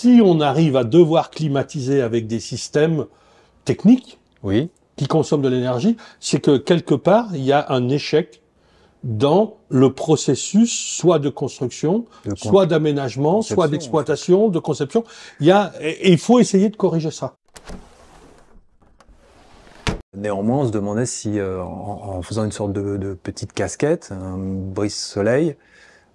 si on arrive à devoir climatiser avec des systèmes techniques Oui. qui consomment de l'énergie, c'est que quelque part, il y a un échec dans le processus, soit de construction, soit d'aménagement, soit d'exploitation, de conception. Et il faut essayer de corriger ça. Néanmoins, on se demandait si, en faisant une sorte de petite casquette, un brise-soleil,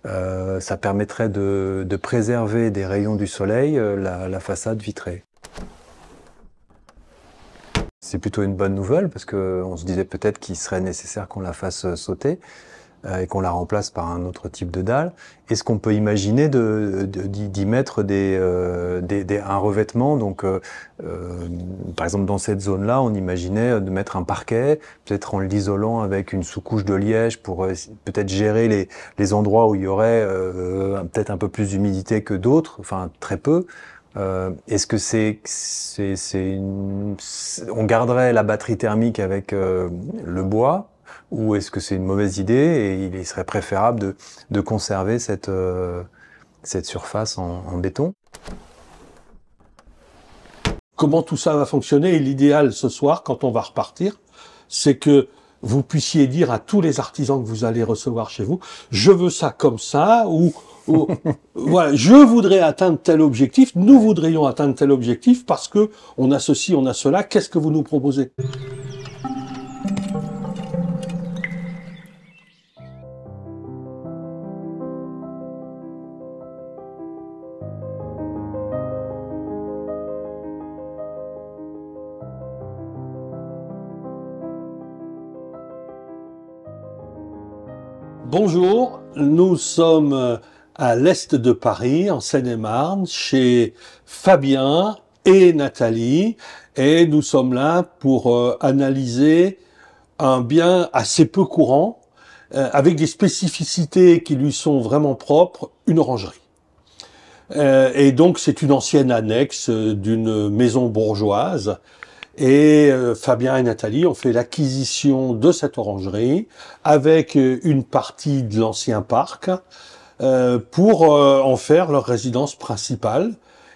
ça permettrait de préserver des rayons du soleil la façade vitrée. C'est plutôt une bonne nouvelle parce qu'on se disait peut-être qu'il serait nécessaire qu'on la fasse sauter et qu'on la remplace par un autre type de dalle. Est-ce qu'on peut imaginer d'y mettre un revêtement? Donc, par exemple, dans cette zone-là, on imaginait de mettre un parquet, peut-être en l'isolant avec une sous-couche de liège pour peut-être gérer les endroits où il y aurait peut-être un peu plus d'humidité que d'autres, enfin très peu. Est-ce que on garderait la batterie thermique avec le bois, ou est-ce que c'est une mauvaise idée et il serait préférable de conserver cette surface en béton? Comment tout ça va fonctionner? Et l'idéal ce soir, quand on va repartir, c'est que vous puissiez dire à tous les artisans que vous allez recevoir chez vous, je veux ça comme ça, ou voilà, je voudrais atteindre tel objectif, nous voudrions atteindre tel objectif parce que on a ceci, on a cela, qu'est-ce que vous nous proposez? Bonjour, nous sommes à l'est de Paris, en Seine-et-Marne, chez Fabien et Nathalie, et nous sommes là pour analyser un bien assez peu courant, avec des spécificités qui lui sont vraiment propres, une orangerie. Et donc c'est une ancienne annexe d'une maison bourgeoise. Et Fabien et Nathalie ont fait l'acquisition de cette orangerie avec une partie de l'ancien parc pour en faire leur résidence principale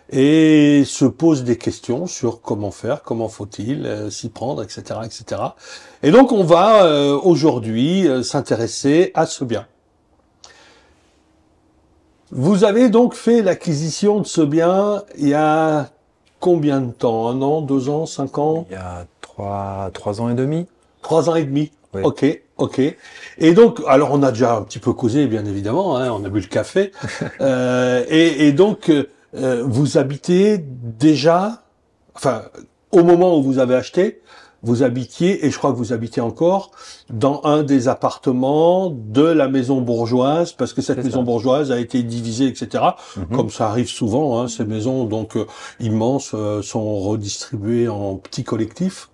et se posent des questions sur comment faire, comment faut-il s'y prendre, etc., etc. Et donc on va aujourd'hui s'intéresser à ce bien. Vous avez donc fait l'acquisition de ce bien il y a combien de temps? 1 an, 2 ans, 5 ans? Il y a 3 ans et demi. 3 ans et demi. Oui. Ok. Et donc, alors on a déjà un petit peu causé, bien évidemment, hein, on a bu le café. Et donc, vous habitez déjà, enfin, au moment où vous avez acheté, vous habitiez, et je crois que vous habitez encore, dans un des appartements de la maison bourgeoise, parce que cette maison bourgeoise a été divisée, etc. Comme ça arrive souvent, hein, ces maisons donc immenses sont redistribuées en petits collectifs.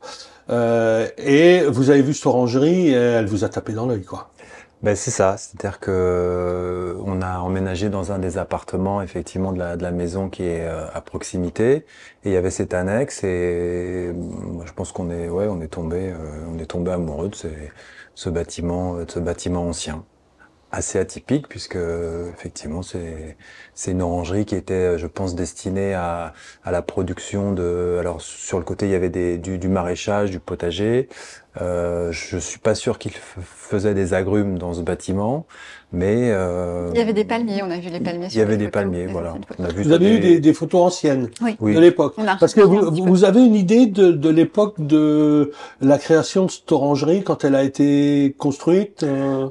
Et vous avez vu cette orangerie, et elle vous a tapé dans l'œil, quoi. Ben c'est ça, c'est-à-dire que on a emménagé dans un des appartements effectivement de la maison qui est à proximité, et il y avait cette annexe, et je pense qu'on est tombé amoureux de ce bâtiment ancien, assez atypique puisque effectivement c'est une orangerie qui était, je pense, destinée à la production alors sur le côté il y avait du maraîchage, du potager. Je suis pas sûr qu'il faisait des agrumes dans ce bâtiment, mais il y avait des palmiers, on a vu les palmiers. Il y avait des palmiers, voilà. On a vu vous avez eu des photos anciennes oui. de l'époque. Parce que vous avez une idée de l'époque de la création de cette orangerie quand elle a été construite?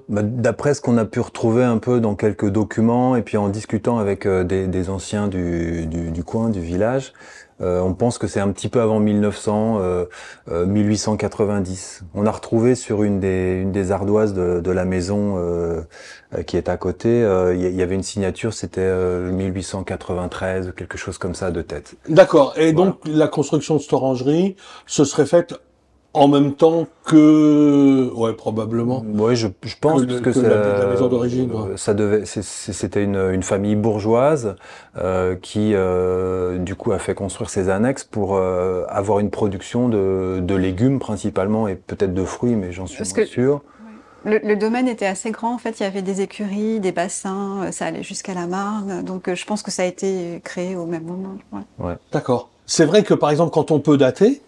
D'après ce qu'on a pu retrouver un peu dans quelques documents et puis en discutant avec des anciens du coin, du village, on pense que c'est un petit peu avant 1890. On a retrouvé sur une des ardoises de la maison qui est à côté, il y avait une signature, c'était 1893, quelque chose comme ça de tête. D'accord. Et voilà. Donc la construction de cette orangerie se serait faite en même temps que, ouais, probablement. Ouais, je pense que c'est la maison d'origine. Ouais. C'était une famille bourgeoise qui du coup a fait construire ces annexes pour avoir une production de légumes principalement et peut-être de fruits, mais j'en suis moins sûr. Le domaine était assez grand, en fait, il y avait des écuries, des bassins, ça allait jusqu'à la Marne, donc je pense que ça a été créé au même moment. Ouais. Ouais. D'accord. C'est vrai que, par exemple, quand on peut dater,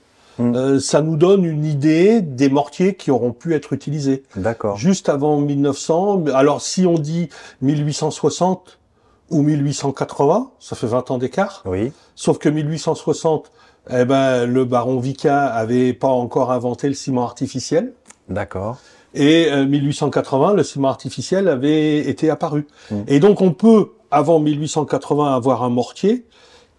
ça nous donne une idée des mortiers qui auront pu être utilisés. D'accord. Juste avant 1900, alors si on dit 1860 ou 1880, ça fait 20 ans d'écart. Oui. Sauf que 1860, eh ben, le baron Vicat avait pas encore inventé le ciment artificiel. D'accord. Et 1880, le ciment artificiel avait été apparu. Et donc on peut, avant 1880, avoir un mortier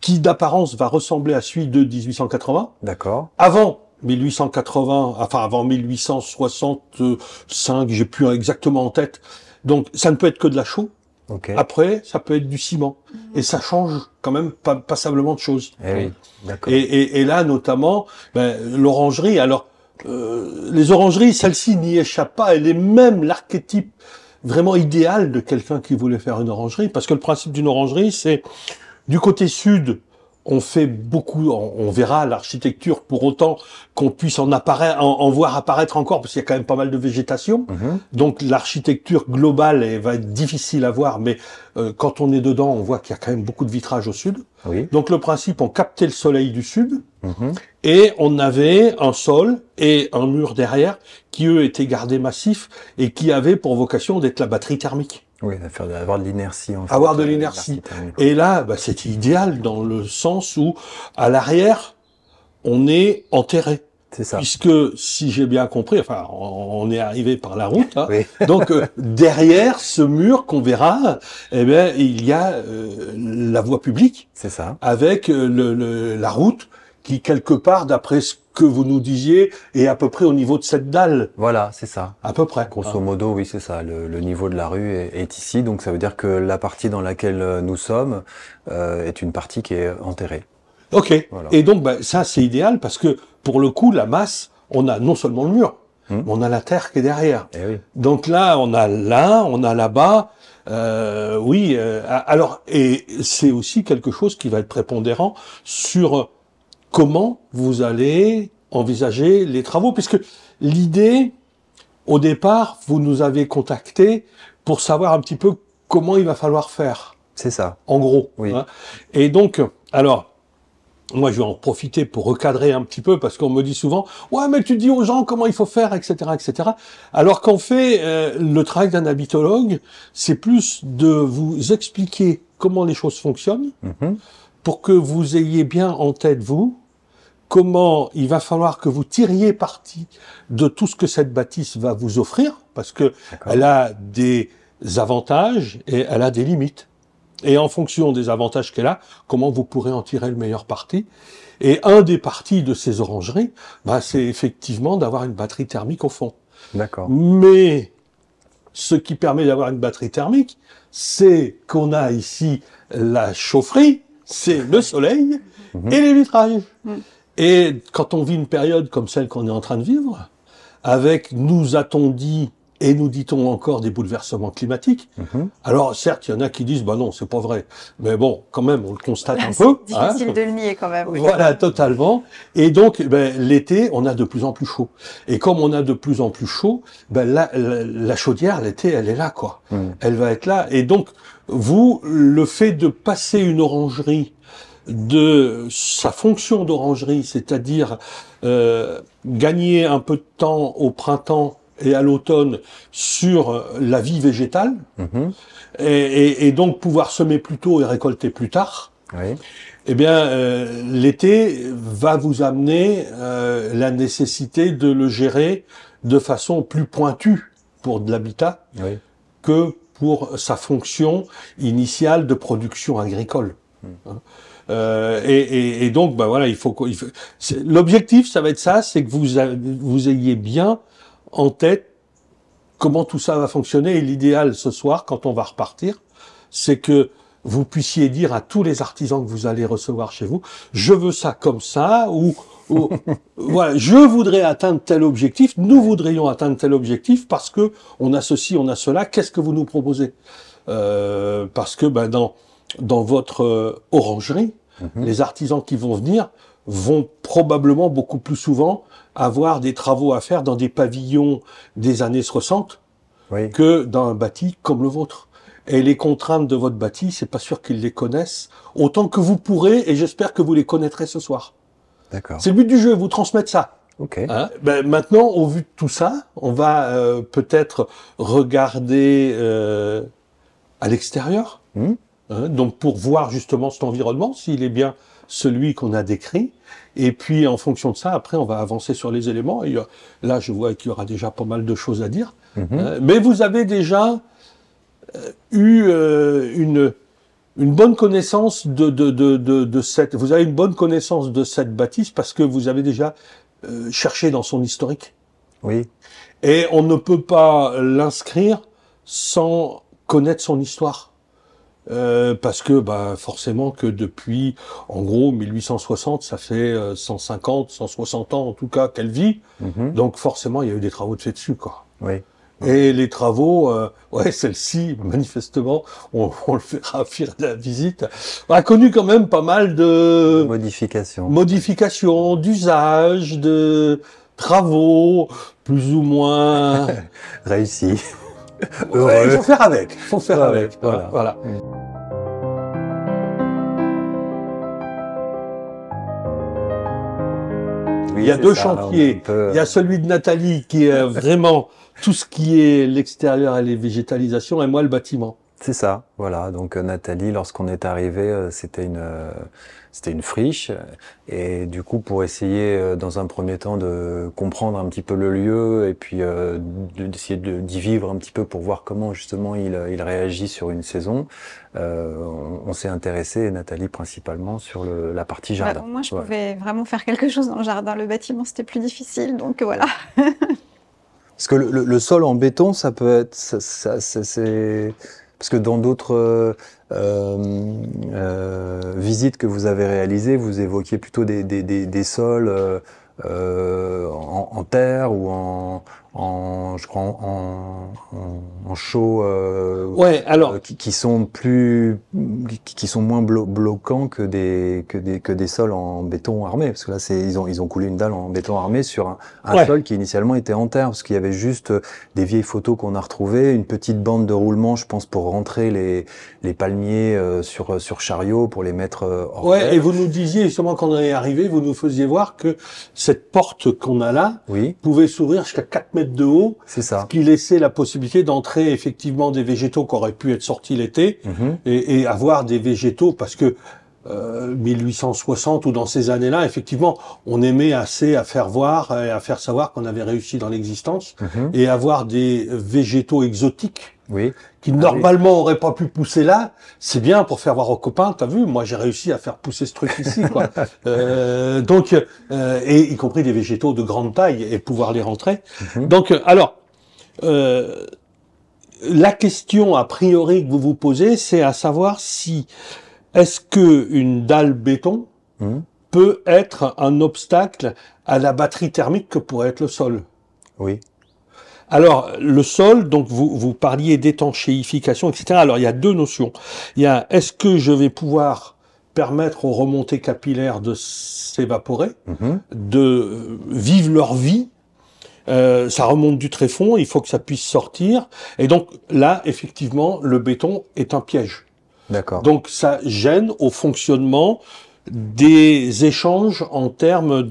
qui d'apparence va ressembler à celui de 1880. D'accord. Avant 1880, enfin avant 1865, j'ai plus exactement en tête. Donc ça ne peut être que de la chaux. Ok. Après, ça peut être du ciment. Et ça change quand même passablement de choses. Eh oui. D'accord. Et là, notamment, l'orangerie. Alors, les orangeries, celle-ci n'y échappe pas. Elle est même l'archétype vraiment idéal de quelqu'un qui voulait faire une orangerie. Parce que le principe d'une orangerie, c'est du côté sud, on fait beaucoup, on verra l'architecture pour autant qu'on puisse en voir apparaître encore, parce qu'il y a quand même pas mal de végétation. Donc l'architecture globale va être difficile à voir, mais quand on est dedans, on voit qu'il y a quand même beaucoup de vitrage au sud. Oui. Donc le principe, on captait le soleil du sud, et on avait un sol et un mur derrière qui, eux, étaient gardés massifs et qui avaient pour vocation d'être la batterie thermique. Oui, avoir de l'inertie. En fait, Avoir de l'inertie. Et là, c'est idéal dans le sens où, à l'arrière, on est enterré. C'est ça. Puisque, si j'ai bien compris, enfin, on est arrivé par la route, hein, Oui. donc derrière ce mur qu'on verra, eh bien, il y a la voie publique. C'est ça. Avec la route qui, quelque part, d'après ce que vous nous disiez, est à peu près au niveau de cette dalle. Voilà, c'est ça. À peu près. Grosso modo, oui, c'est ça. Le niveau de la rue est ici, donc ça veut dire que la partie dans laquelle nous sommes est une partie qui est enterrée. Ok. Voilà. Et donc, ça, c'est idéal parce que, pour le coup, la masse, on a non seulement le mur, mais on a la terre qui est derrière. Eh oui. Donc là, on a là-bas. Alors, et c'est aussi quelque chose qui va être prépondérant sur comment vous allez envisager les travaux, puisque l'idée, au départ, vous nous avez contacté pour savoir un petit peu comment il va falloir faire. C'est ça. En gros. Oui. Hein. Et donc, alors, moi, je vais en profiter pour recadrer un petit peu, parce qu'on me dit souvent, ouais, mais tu dis aux gens comment il faut faire, etc., etc. Alors qu'en fait, le travail d'un habitologue, c'est plus de vous expliquer comment les choses fonctionnent, pour que vous ayez bien en tête, vous, comment il va falloir que vous tiriez parti de tout ce que cette bâtisse va vous offrir, parce que elle a des avantages et elle a des limites. Et en fonction des avantages qu'elle a, comment vous pourrez en tirer le meilleur parti. Et un des partis de ces orangeries, c'est effectivement d'avoir une batterie thermique au fond. D'accord. Mais ce qui permet d'avoir une batterie thermique, c'est qu'on a ici la chaufferie, c'est le soleil et les vitrages. Et quand on vit une période comme celle qu'on est en train de vivre, avec, nous a-t-on dit, et nous dit-on encore, des bouleversements climatiques, alors certes, il y en a qui disent, non, c'est pas vrai. Mais bon, quand même, on le constate un peu. C'est difficile de le nier quand même. Oui. Voilà, totalement. Et donc, l'été, on a de plus en plus chaud. Et comme on a de plus en plus chaud, la chaudière, l'été, elle est là, quoi. Elle va être là. Et donc, vous, le fait de passer une orangerie de sa fonction d'orangerie, c'est-à-dire gagner un peu de temps au printemps et à l'automne sur la vie végétale, et donc pouvoir semer plus tôt et récolter plus tard, eh bien, l'été va vous amener la nécessité de le gérer de façon plus pointue pour de l'habitat que pour sa fonction initiale de production agricole. Et donc, voilà, l'objectif, ça va être ça, c'est que vous ayez bien en tête comment tout ça va fonctionner. Et l'idéal ce soir, quand on va repartir, c'est que vous puissiez dire à tous les artisans que vous allez recevoir chez vous, je veux ça comme ça, ou voilà, je voudrais atteindre tel objectif, nous voudrions atteindre tel objectif parce que on a ceci, on a cela. Qu'est-ce que vous nous proposez? Parce que dans votre orangerie, les artisans qui vont venir vont probablement beaucoup plus souvent avoir des travaux à faire dans des pavillons des années 60 Oui. que dans un bâti comme le vôtre. Et les contraintes de votre bâti, c'est pas sûr qu'ils les connaissent autant que vous pourrez, et j'espère que vous les connaîtrez ce soir. D'accord. C'est le but du jeu, vous transmettre ça. Ok. Hein, ben maintenant, au vu de tout ça, on va peut-être regarder à l'extérieur, Mmh. hein, donc pour voir justement cet environnement, s'il est bien celui qu'on a décrit. Et puis, en fonction de ça, après, on va avancer sur les éléments. Et, là, je vois qu'il y aura déjà pas mal de choses à dire. Mhm. Mais vous avez déjà eu une bonne connaissance de cette. Vous avez une bonne connaissance de cette bâtisse parce que vous avez déjà cherché dans son historique. Oui. Et on ne peut pas l'inscrire sans connaître son histoire. Parce que forcément que depuis, en gros, 1860, ça fait 150, 160 ans en tout cas qu'elle vit. Mhm. Donc forcément, il y a eu des travaux de fait dessus, quoi. Oui. Et les travaux, celle-ci, manifestement, on le verra à faire de la visite, a connu quand même pas mal de Modification. d'usages, de travaux, plus ou moins. Réussi. Ouais, il faut faire avec. Il faut faire Ouais, avec. voilà. Voilà. Oui, Il y a c'est deux ça, là, on est chantiers. un peu- Il y a celui de Nathalie qui est vraiment tout ce qui est l'extérieur et les végétalisations, et moi le bâtiment. C'est ça, voilà. Donc Nathalie, lorsqu'on est arrivé, c'était une friche, et du coup pour essayer dans un premier temps de comprendre un petit peu le lieu et puis d'essayer d'y vivre un petit peu pour voir comment justement il réagit sur une saison, on s'est intéressé, Nathalie principalement, sur la partie jardin. Moi, je Ouais. pouvais vraiment faire quelque chose dans le jardin. Le bâtiment, c'était plus difficile, donc voilà. Parce que le sol en béton, ça peut être, c'est parce que dans d'autres visites que vous avez réalisées, vous évoquiez plutôt des sols en terre ou je crois en chaux Ouais, alors. qui sont qui sont moins bloquants que des sols en béton armé, parce que là ils ont coulé une dalle en béton armé sur un Ouais. sol qui initialement était en terre, parce qu'il y avait juste des vieilles photos qu'on a retrouvées, une petite bande de roulement, je pense, pour rentrer les palmiers sur chariot pour les mettre hors terre. Ouais, et vous nous disiez justement quand on est arrivé, vous nous faisiez voir que cette porte qu'on a là Oui, pouvait s'ouvrir jusqu'à 4 mètres de haut, c'est ce ça. qui laissait la possibilité d'entrer effectivement des végétaux qui auraient pu être sortis l'été Mhm. et avoir des végétaux parce que 1860 ou dans ces années-là, effectivement, on aimait assez à faire voir et à faire savoir qu'on avait réussi dans l'existence Mhm. et avoir des végétaux exotiques Oui, qui oui. normalement auraient pas pu pousser là. C'est bien pour faire voir aux copains, t'as vu, moi j'ai réussi à faire pousser ce truc ici, quoi. Donc, et y compris des végétaux de grande taille et pouvoir les rentrer. Mhm. Donc, alors, la question a priori que vous vous posez, c'est à savoir si est-ce que une dalle béton Mhm. peut être un obstacle à la batterie thermique que pourrait être le sol. Oui. Alors, le sol, donc vous parliez d'étanchéification, etc. Alors, il y a deux notions. Il y a, est-ce que je vais pouvoir permettre aux remontées capillaires de s'évaporer, Mhm. de vivre leur vie. Ça remonte du tréfonds, il faut que ça puisse sortir. Et donc, là, effectivement, le béton est un piège. D'accord. Donc, ça gêne au fonctionnement des échanges en termes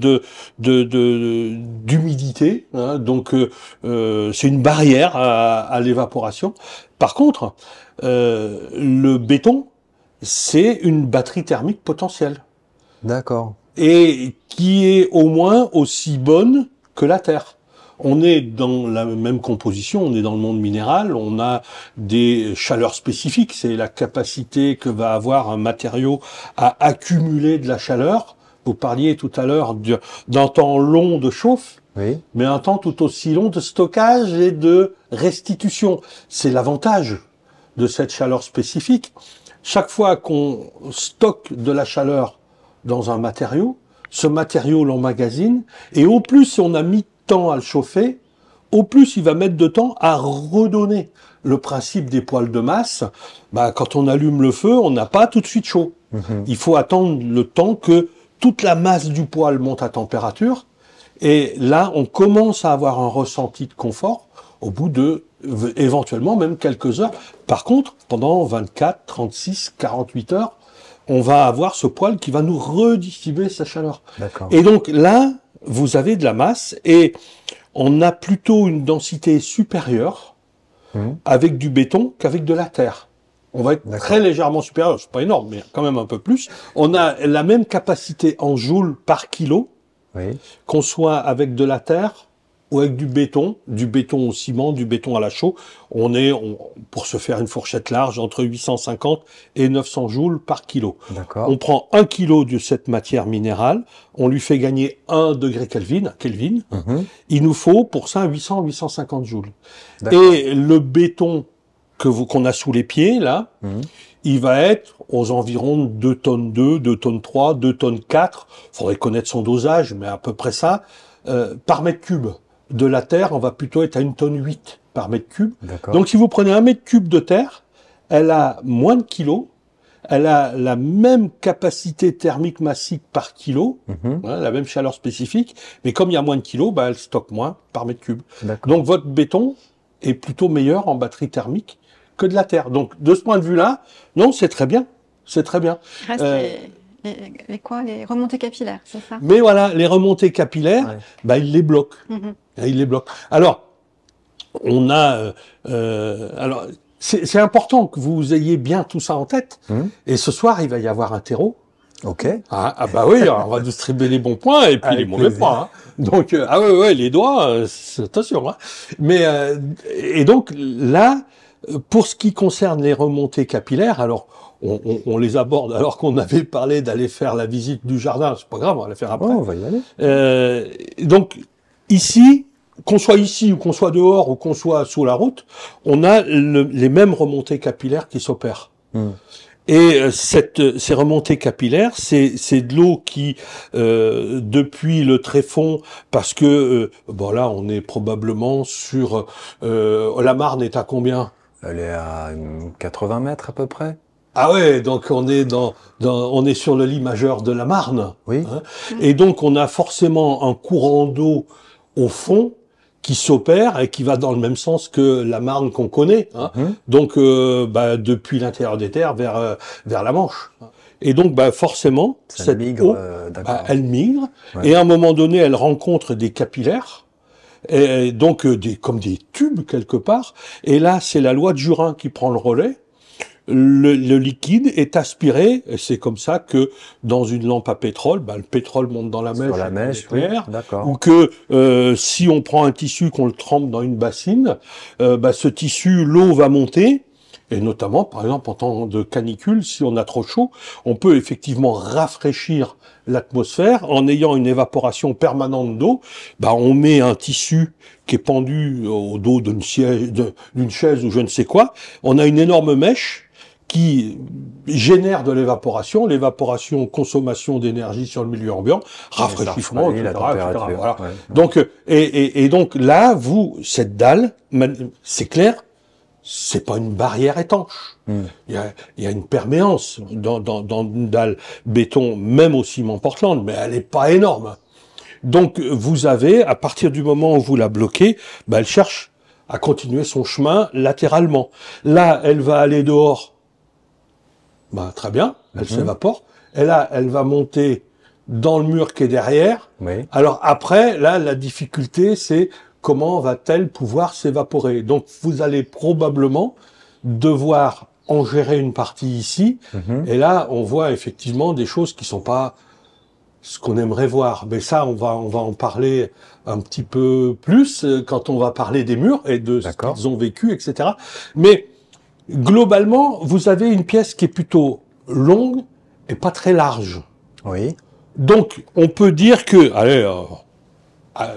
d'humidité, hein. Donc c'est une barrière à l'évaporation. Par contre, le béton, c'est une batterie thermique potentielle D'accord. et qui est au moins aussi bonne que la Terre. On est dans la même composition, on est dans le monde minéral, on a des chaleurs spécifiques, c'est la capacité que va avoir un matériau à accumuler de la chaleur. Vous parliez tout à l'heure d'un temps long de chauffe, Oui. mais un temps tout aussi long de stockage et de restitution. C'est l'avantage de cette chaleur spécifique. Chaque fois qu'on stocke de la chaleur dans un matériau, ce matériau l'emmagasine, et au plus on a mis temps à le chauffer, au plus il va mettre de temps à redonner. Le principe des poêles de masse, quand on allume le feu, on n'a pas tout de suite chaud. Mhm. Il faut attendre le temps que toute la masse du poêle monte à température, et là on commence à avoir un ressenti de confort au bout de éventuellement même quelques heures. Par contre, pendant 24, 36, 48 heures, on va avoir ce poêle qui va nous redistribuer sa chaleur. D'accord. Et donc là, vous avez de la masse et on a plutôt une densité supérieure avec du béton qu'avec de la terre. On va être très légèrement supérieur, c'est pas énorme, mais quand même un peu plus. On a la même capacité en joules par kilo, qu'on soit avec de la terre ou avec du béton au ciment, du béton à la chaux. Pour se faire une fourchette large, entre 850 et 900 joules par kilo. On prend 1 kilo de cette matière minérale, on lui fait gagner 1 degré Kelvin. Il nous faut pour ça 800-850 joules. Et le béton qu'on a sous les pieds, là, il va être aux environs 2 tonnes 2, 2 tonnes 3, 2 tonnes 4. Faudrait connaître son dosage, mais à peu près ça, par mètre cube. De la terre, on va plutôt être à 1 tonne 8 par mètre cube. Donc, si vous prenez 1 mètre cube de terre, elle a moins de kilos, elle a la même capacité thermique massique par kilo, la même chaleur spécifique, mais comme il y a moins de kilos, elle stocke moins par mètre cube. Donc, votre béton est plutôt meilleur en batterie thermique que de la terre. Donc, de ce point de vue-là, non, c'est très bien. C'est très bien. Il reste les remontées capillaires, c'est ça? Mais voilà, les remontées capillaires, il les bloque. Il les bloque. Alors, on a... alors, c'est important que vous ayez bien tout ça en tête. Et ce soir, il va y avoir un terreau. Ok. Ah bah oui, on va distribuer les bons points et puis avec les mauvais points. Hein. Donc, les doigts, attention. Hein. Mais, et donc, là... Pour ce qui concerne les remontées capillaires, alors on les aborde alors qu'on avait parlé d'aller faire la visite du jardin, c'est pas grave, on va la faire après. On va y aller. Donc ici, qu'on soit ici ou qu'on soit dehors ou qu'on soit sous la route, on a les mêmes remontées capillaires qui s'opèrent. Et ces remontées capillaires, c'est de l'eau qui, depuis le tréfonds, parce que là on est probablement sur la Marne est à combien? Elle est à 80 mètres à peu près. Ah ouais, donc on est sur le lit majeur de la Marne. Oui. Hein, et donc on a forcément un courant d'eau au fond qui s'opère et qui va dans le même sens que la Marne qu'on connaît. Hein. Donc depuis l'intérieur des terres vers la Manche. Et donc forcément cette eau, elle migre et à un moment donné elle rencontre des capillaires. Et donc comme des tubes quelque part, et là c'est la loi de Jurin qui prend le relais. Le liquide est aspiré, et c'est comme ça que dans une lampe à pétrole, le pétrole monte dans la mèche, sur la mèche, ou que si on prend un tissu qu'on le trempe dans une bassine, ce tissu, l'eau va monter. Et notamment, par exemple, en temps de canicule, si on a trop chaud, on peut effectivement rafraîchir l'atmosphère en ayant une évaporation permanente d'eau. On met un tissu qui est pendu au dos d'une chaise ou je ne sais quoi. On a une énorme mèche qui génère de l'évaporation, consommation d'énergie sur le milieu ambiant, rafraîchissement, etc. Voilà. Donc, et donc là, cette dalle, c'est clair, c'est pas une barrière étanche. Il y a une perméance dans une dalle béton, même au ciment Portland, mais elle est pas énorme. Donc vous avez, à partir du moment où vous la bloquez, elle cherche à continuer son chemin latéralement. Là, elle va aller dehors. Très bien, elle s'évapore. Et là, elle va monter dans le mur qui est derrière. Alors après, là, la difficulté, c'est comment va-t-elle pouvoir s'évaporer? Donc, vous allez probablement devoir en gérer une partie ici. Et là, on voit effectivement des choses qui sont pas ce qu'on aimerait voir. Mais ça, on va en parler un petit peu plus quand on va parler des murs et de ce qu'ils ont vécu, etc. Mais globalement, vous avez une pièce qui est plutôt longue et pas très large. Oui. Donc, on peut dire que,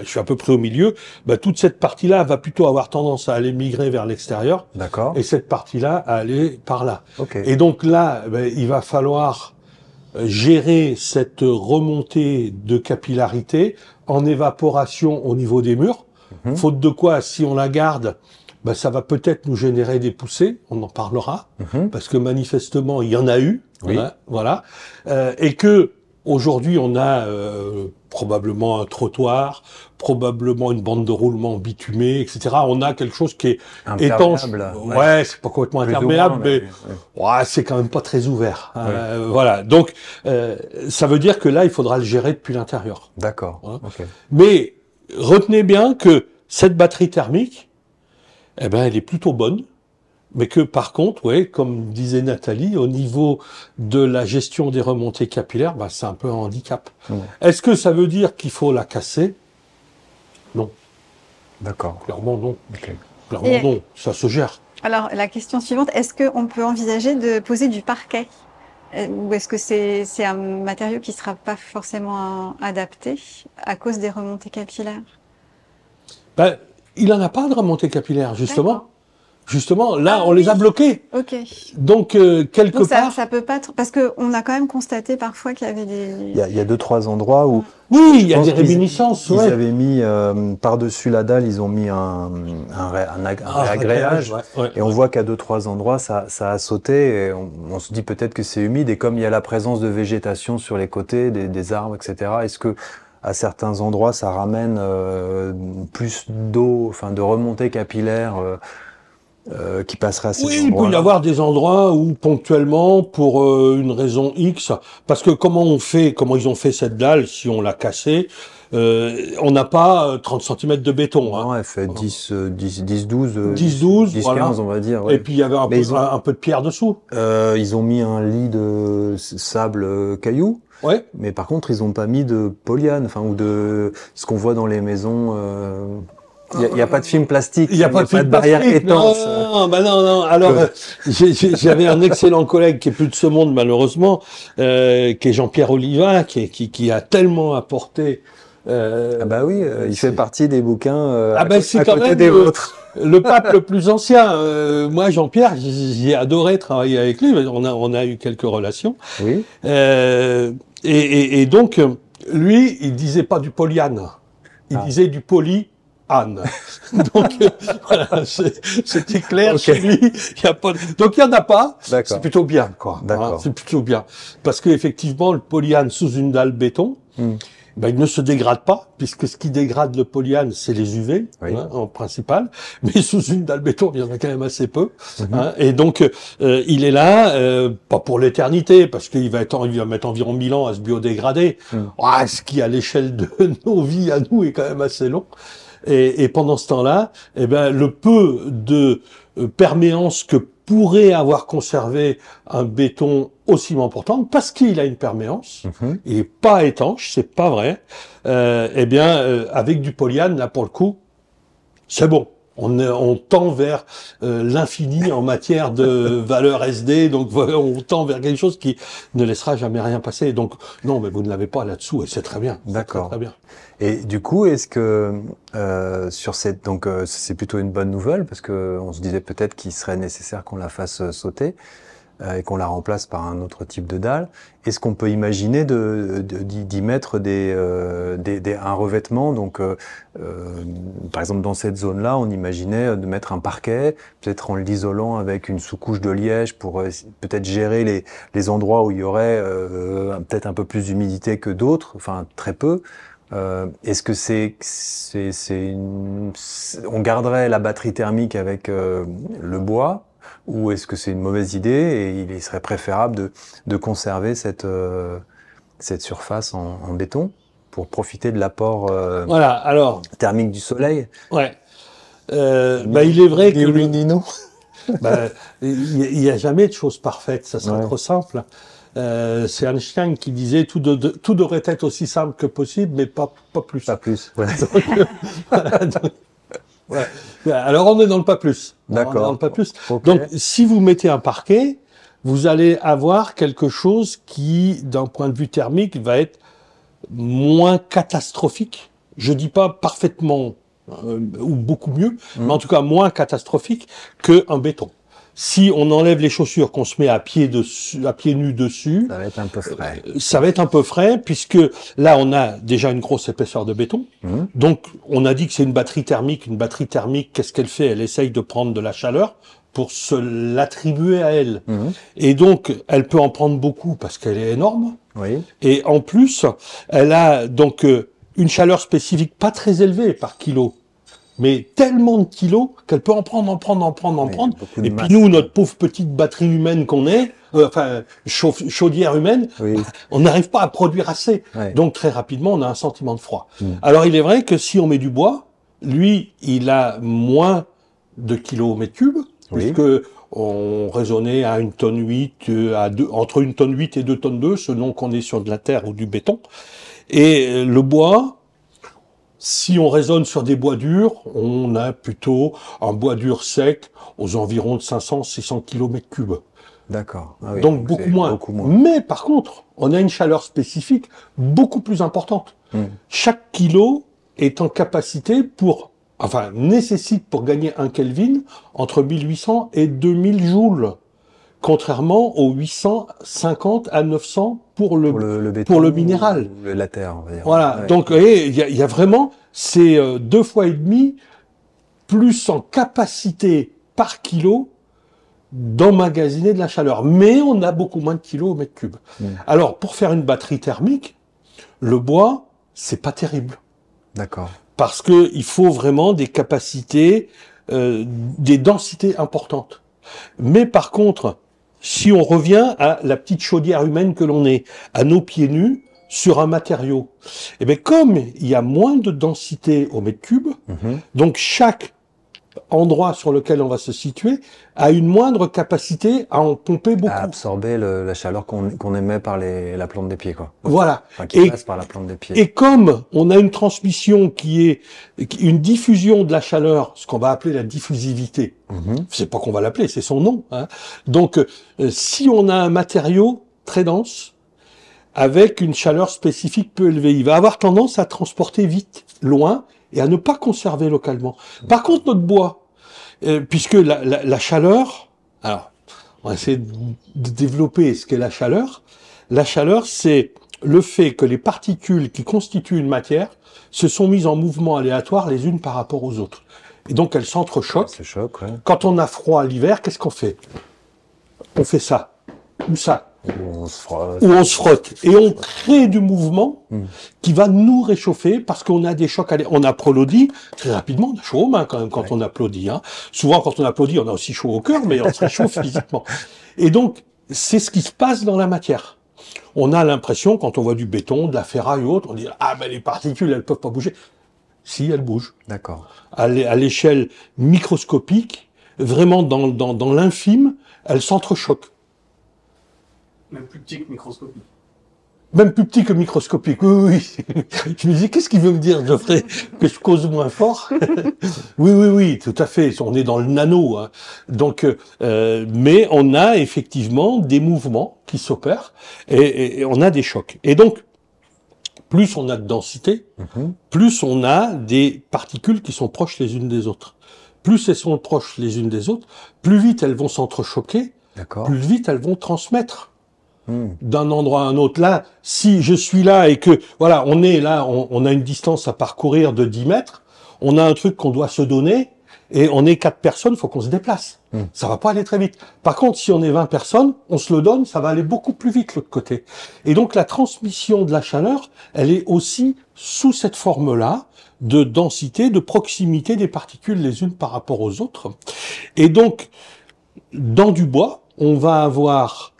je suis à peu près au milieu, toute cette partie-là va plutôt avoir tendance à aller migrer vers l'extérieur. Et cette partie-là à aller par là. Et donc là, il va falloir gérer cette remontée de capillarité en évaporation au niveau des murs. Faute de quoi, si on la garde, ça va peut-être nous générer des poussées, on en parlera, parce que manifestement, il y en a eu. Voilà. Et que Aujourd'hui, on a probablement un trottoir, probablement une bande de roulement bitumée, etc. On a quelque chose qui est étanche. Ouais, c'est pas complètement imperméable, mais ouais, c'est quand même pas très ouvert. Voilà. Donc, ça veut dire que là, il faudra le gérer depuis l'intérieur. D'accord. Hein. Mais retenez bien que cette batterie thermique, eh ben, elle est plutôt bonne. Mais que par contre, ouais, comme disait Nathalie, au niveau de la gestion des remontées capillaires, bah, c'est un peu un handicap. Est-ce que ça veut dire qu'il faut la casser? Non. D'accord. Clairement non. Clairement non. Ça se gère. Alors la question suivante, est-ce qu'on peut envisager de poser du parquet? Ou est-ce que c'est un matériau qui sera pas forcément adapté à cause des remontées capillaires? Ben, il en a pas de remontées capillaires, justement. Justement, là, on les a bloqués. Ok. Donc, quelque part... ça peut pas... Parce qu'on a quand même constaté parfois qu'il y avait des... Il y a 2-3 endroits où... Oui, il y a des réminiscences, Ils avaient mis, par-dessus la dalle, ils ont mis un réagréage. Et on voit qu'à 2-3 endroits, ça a sauté. Et on se dit peut-être que c'est humide. Et comme il y a la présence de végétation sur les côtés, des arbres, etc., est-ce que à certains endroits, ça ramène plus d'eau, enfin de remontée capillaire qui passerait à ces endroits-là. Oui, il peut y avoir des endroits où ponctuellement, pour une raison X, parce que comment ils ont fait cette dalle si on l'a cassée, on n'a pas 30 cm de béton. Non, elle fait 10, 12, 10, voilà. 15, on va dire. Ouais. Et puis il y avait un peu de pierre dessous. Ils ont mis un lit de sable caillou. Ouais. Mais par contre, ils ont pas mis de polyane, enfin, ou de ce qu'on voit dans les maisons. Il y a pas de film plastique. Il y a pas de barrière étanche. Non. Alors, j'avais un excellent collègue qui est plus de ce monde, malheureusement, qui est Jean-Pierre Oliva, qui a tellement apporté. Ah bah oui, il fait partie des bouquins c'est à quand côté même des vôtres. Le pape le plus ancien. Moi, Jean-Pierre, j'ai adoré travailler avec lui. On a eu quelques relations. Oui. Et donc, lui, il disait pas du polyane. Il disait du polyane. Donc, voilà, c'était clair chez lui. Il y a pas donc, il y en a pas. C'est plutôt bien, quoi. Hein, c'est plutôt bien. Parce qu'effectivement, le polyane sous une dalle béton, ben, il ne se dégrade pas, puisque ce qui dégrade le polyane, c'est les UV, en principal. Mais sous une dalle béton, il y en a quand même assez peu. Hein, et donc, il est là, pas pour l'éternité, parce qu'il va mettre environ 1000 ans à se biodégrader. Ce qui, à l'échelle de nos vies, à nous, est quand même assez long. Et pendant ce temps-là, eh ben, le peu de perméance que pourrait avoir conservé un béton aussi important, parce qu'il a une perméance, il est pas étanche, c'est pas vrai, avec du polyane, là, pour le coup, c'est bon. On tend vers l'infini en matière de valeur SD, donc on tend vers quelque chose qui ne laissera jamais rien passer. Donc non, mais vous ne l'avez pas là-dessous, et c'est très bien. D'accord. Très bien. Et du coup, est-ce que sur cette, donc c'est plutôt une bonne nouvelle parce que on se disait peut-être qu'il serait nécessaire qu'on la fasse sauter et qu'on la remplace par un autre type de dalle. Est-ce qu'on peut imaginer d'y mettre un revêtement? Donc, par exemple, dans cette zone-là, on imaginait de mettre un parquet, peut-être en l'isolant avec une sous-couche de liège pour peut-être gérer les endroits où il y aurait peut-être un peu plus d'humidité que d'autres, enfin très peu. Est-ce que on garderait la batterie thermique avec le bois? Ou est-ce que c'est une mauvaise idée et il serait préférable de conserver cette surface en béton pour profiter de l'apport thermique du soleil? Ouais. Il est vrai que il y a jamais de choses parfaites, ça serait trop simple. C'est Einstein qui disait tout devrait être aussi simple que possible, mais pas plus. Pas plus. Ouais. Ouais. Alors on est dans le pas plus. D'accord. Dans le pas plus. Okay. Donc si vous mettez un parquet, vous allez avoir quelque chose qui, d'un point de vue thermique, va être moins catastrophique. Je dis pas parfaitement ou beaucoup mieux, mais en tout cas moins catastrophique qu'un béton. Si on enlève les chaussures, qu'on se met à pieds nus dessus, ça va être un peu frais. Ça va être un peu frais, puisque là, on a déjà une grosse épaisseur de béton. Donc, on a dit que c'est une batterie thermique. Une batterie thermique, qu'est-ce qu'elle fait? Elle essaye de prendre de la chaleur pour se l'attribuer à elle. Et donc, elle peut en prendre beaucoup parce qu'elle est énorme. Oui. Et en plus, elle a donc une chaleur spécifique pas très élevée par kilo, mais tellement de kilos qu'elle peut en prendre. Oui, beaucoup de Et masse. puis nous, notre pauvre petite batterie humaine qu'on est, chaudière humaine, Oui. on n'arrive pas à produire assez. Ouais. Donc très rapidement, on a un sentiment de froid. Mm. Alors il est vrai que si on met du bois, lui, il a moins de kilomètres cubes, Oui. puisque on raisonnait à 1 tonne 8, entre 1 tonne 8 et 2 tonnes 2, selon qu'on est sur de la terre ou du béton. Et le bois, si on raisonne sur des bois durs, on a plutôt un bois dur sec aux environs de 500-600 kilomètres cubes. D'accord. Ah oui, Donc beaucoup c'est moins. beaucoup moins. Mais par contre, on a une chaleur spécifique beaucoup plus importante. Mm. Chaque kilo est en capacité nécessite pour gagner 1 Kelvin entre 1800 et 2000 joules. Contrairement aux 850 à 900 pour le béton, pour le minéral. ou la terre, on va dire. Voilà. Ouais. Donc, vous voyez, il y a vraiment, c'est 2 fois et demi plus en capacité par kilo d'emmagasiner de la chaleur. Mais on a beaucoup moins de kilos au mètre cube. Mm. Alors, pour faire une batterie thermique, le bois, c'est pas terrible. D'accord. Parce que il faut vraiment des capacités, des densités importantes. Mais par contre, si on revient à la petite chaudière humaine que l'on est, à nos pieds nus, sur un matériau, et bien comme il y a moins de densité au mètre cube, Mhm. donc chaque endroit sur lequel on va se situer a une moindre capacité à en pomper beaucoup. À absorber la chaleur qu'on émet par la plante des pieds, quoi. Voilà. Enfin, qui Et- passe par la plante des pieds. Et comme on a une transmission une diffusion de la chaleur, ce qu'on va appeler la diffusivité, Mhm. c'est pas qu'on va l'appeler, c'est son nom. Hein. Donc, si on a un matériau très dense, avec une chaleur spécifique peu élevée, il va avoir tendance à transporter vite, loin, et à ne pas conserver localement. Par contre, notre bois, puisque la chaleur, alors, on va essayer de développer ce qu'est la chaleur. La chaleur, c'est le fait que les particules qui constituent une matière se sont mises en mouvement aléatoire les unes par rapport aux autres. Et donc, elles s'entrechoquent. C'est choc, ouais. Quand on a froid l'hiver, qu'est-ce qu'on fait? On fait ça, ou ça, On se frotte. ou on se frotte. Et on crée du mouvement Mm. qui va nous réchauffer parce qu'on a des chocs. On applaudit très rapidement, on a chaud aux mains quand même quand Ouais. on applaudit. Hein. Souvent, quand on applaudit, on a aussi chaud au cœur, mais on se réchauffe physiquement. Et donc, c'est ce qui se passe dans la matière. On a l'impression, quand on voit du béton, de la ferraille ou autre, on dit « Ah, ben les particules, elles peuvent pas bouger. » Si, elles bougent. D'accord. À l'échelle microscopique, vraiment dans l'infime, elles s'entrechoquent. Même plus petit que microscopique. Même plus petit que microscopique. Oui, oui. Je me dis, qu'est-ce qu'il veut me dire, Geoffrey? Que je cause moins fort? Oui, tout à fait. On est dans le nano. Hein. Donc, mais on a effectivement des mouvements qui s'opèrent et on a des chocs. Et donc, plus on a de densité, Mhm. plus on a des particules qui sont proches les unes des autres. Plus elles sont proches les unes des autres, plus vite elles vont s'entrechoquer, D'accord. plus vite elles vont transmettre Mm. d'un endroit à un autre. Là, si je suis là et que, voilà, on est là, on a une distance à parcourir de 10 mètres, on a un truc qu'on doit se donner, et on est 4 personnes, faut qu'on se déplace. Mm. Ça va pas aller très vite. Par contre, si on est 20 personnes, on se le donne, ça va aller beaucoup plus vite l'autre côté. Et donc, la transmission de la chaleur, elle est aussi sous cette forme-là, de densité, de proximité des particules les unes par rapport aux autres. Et donc, dans du bois, on va avoir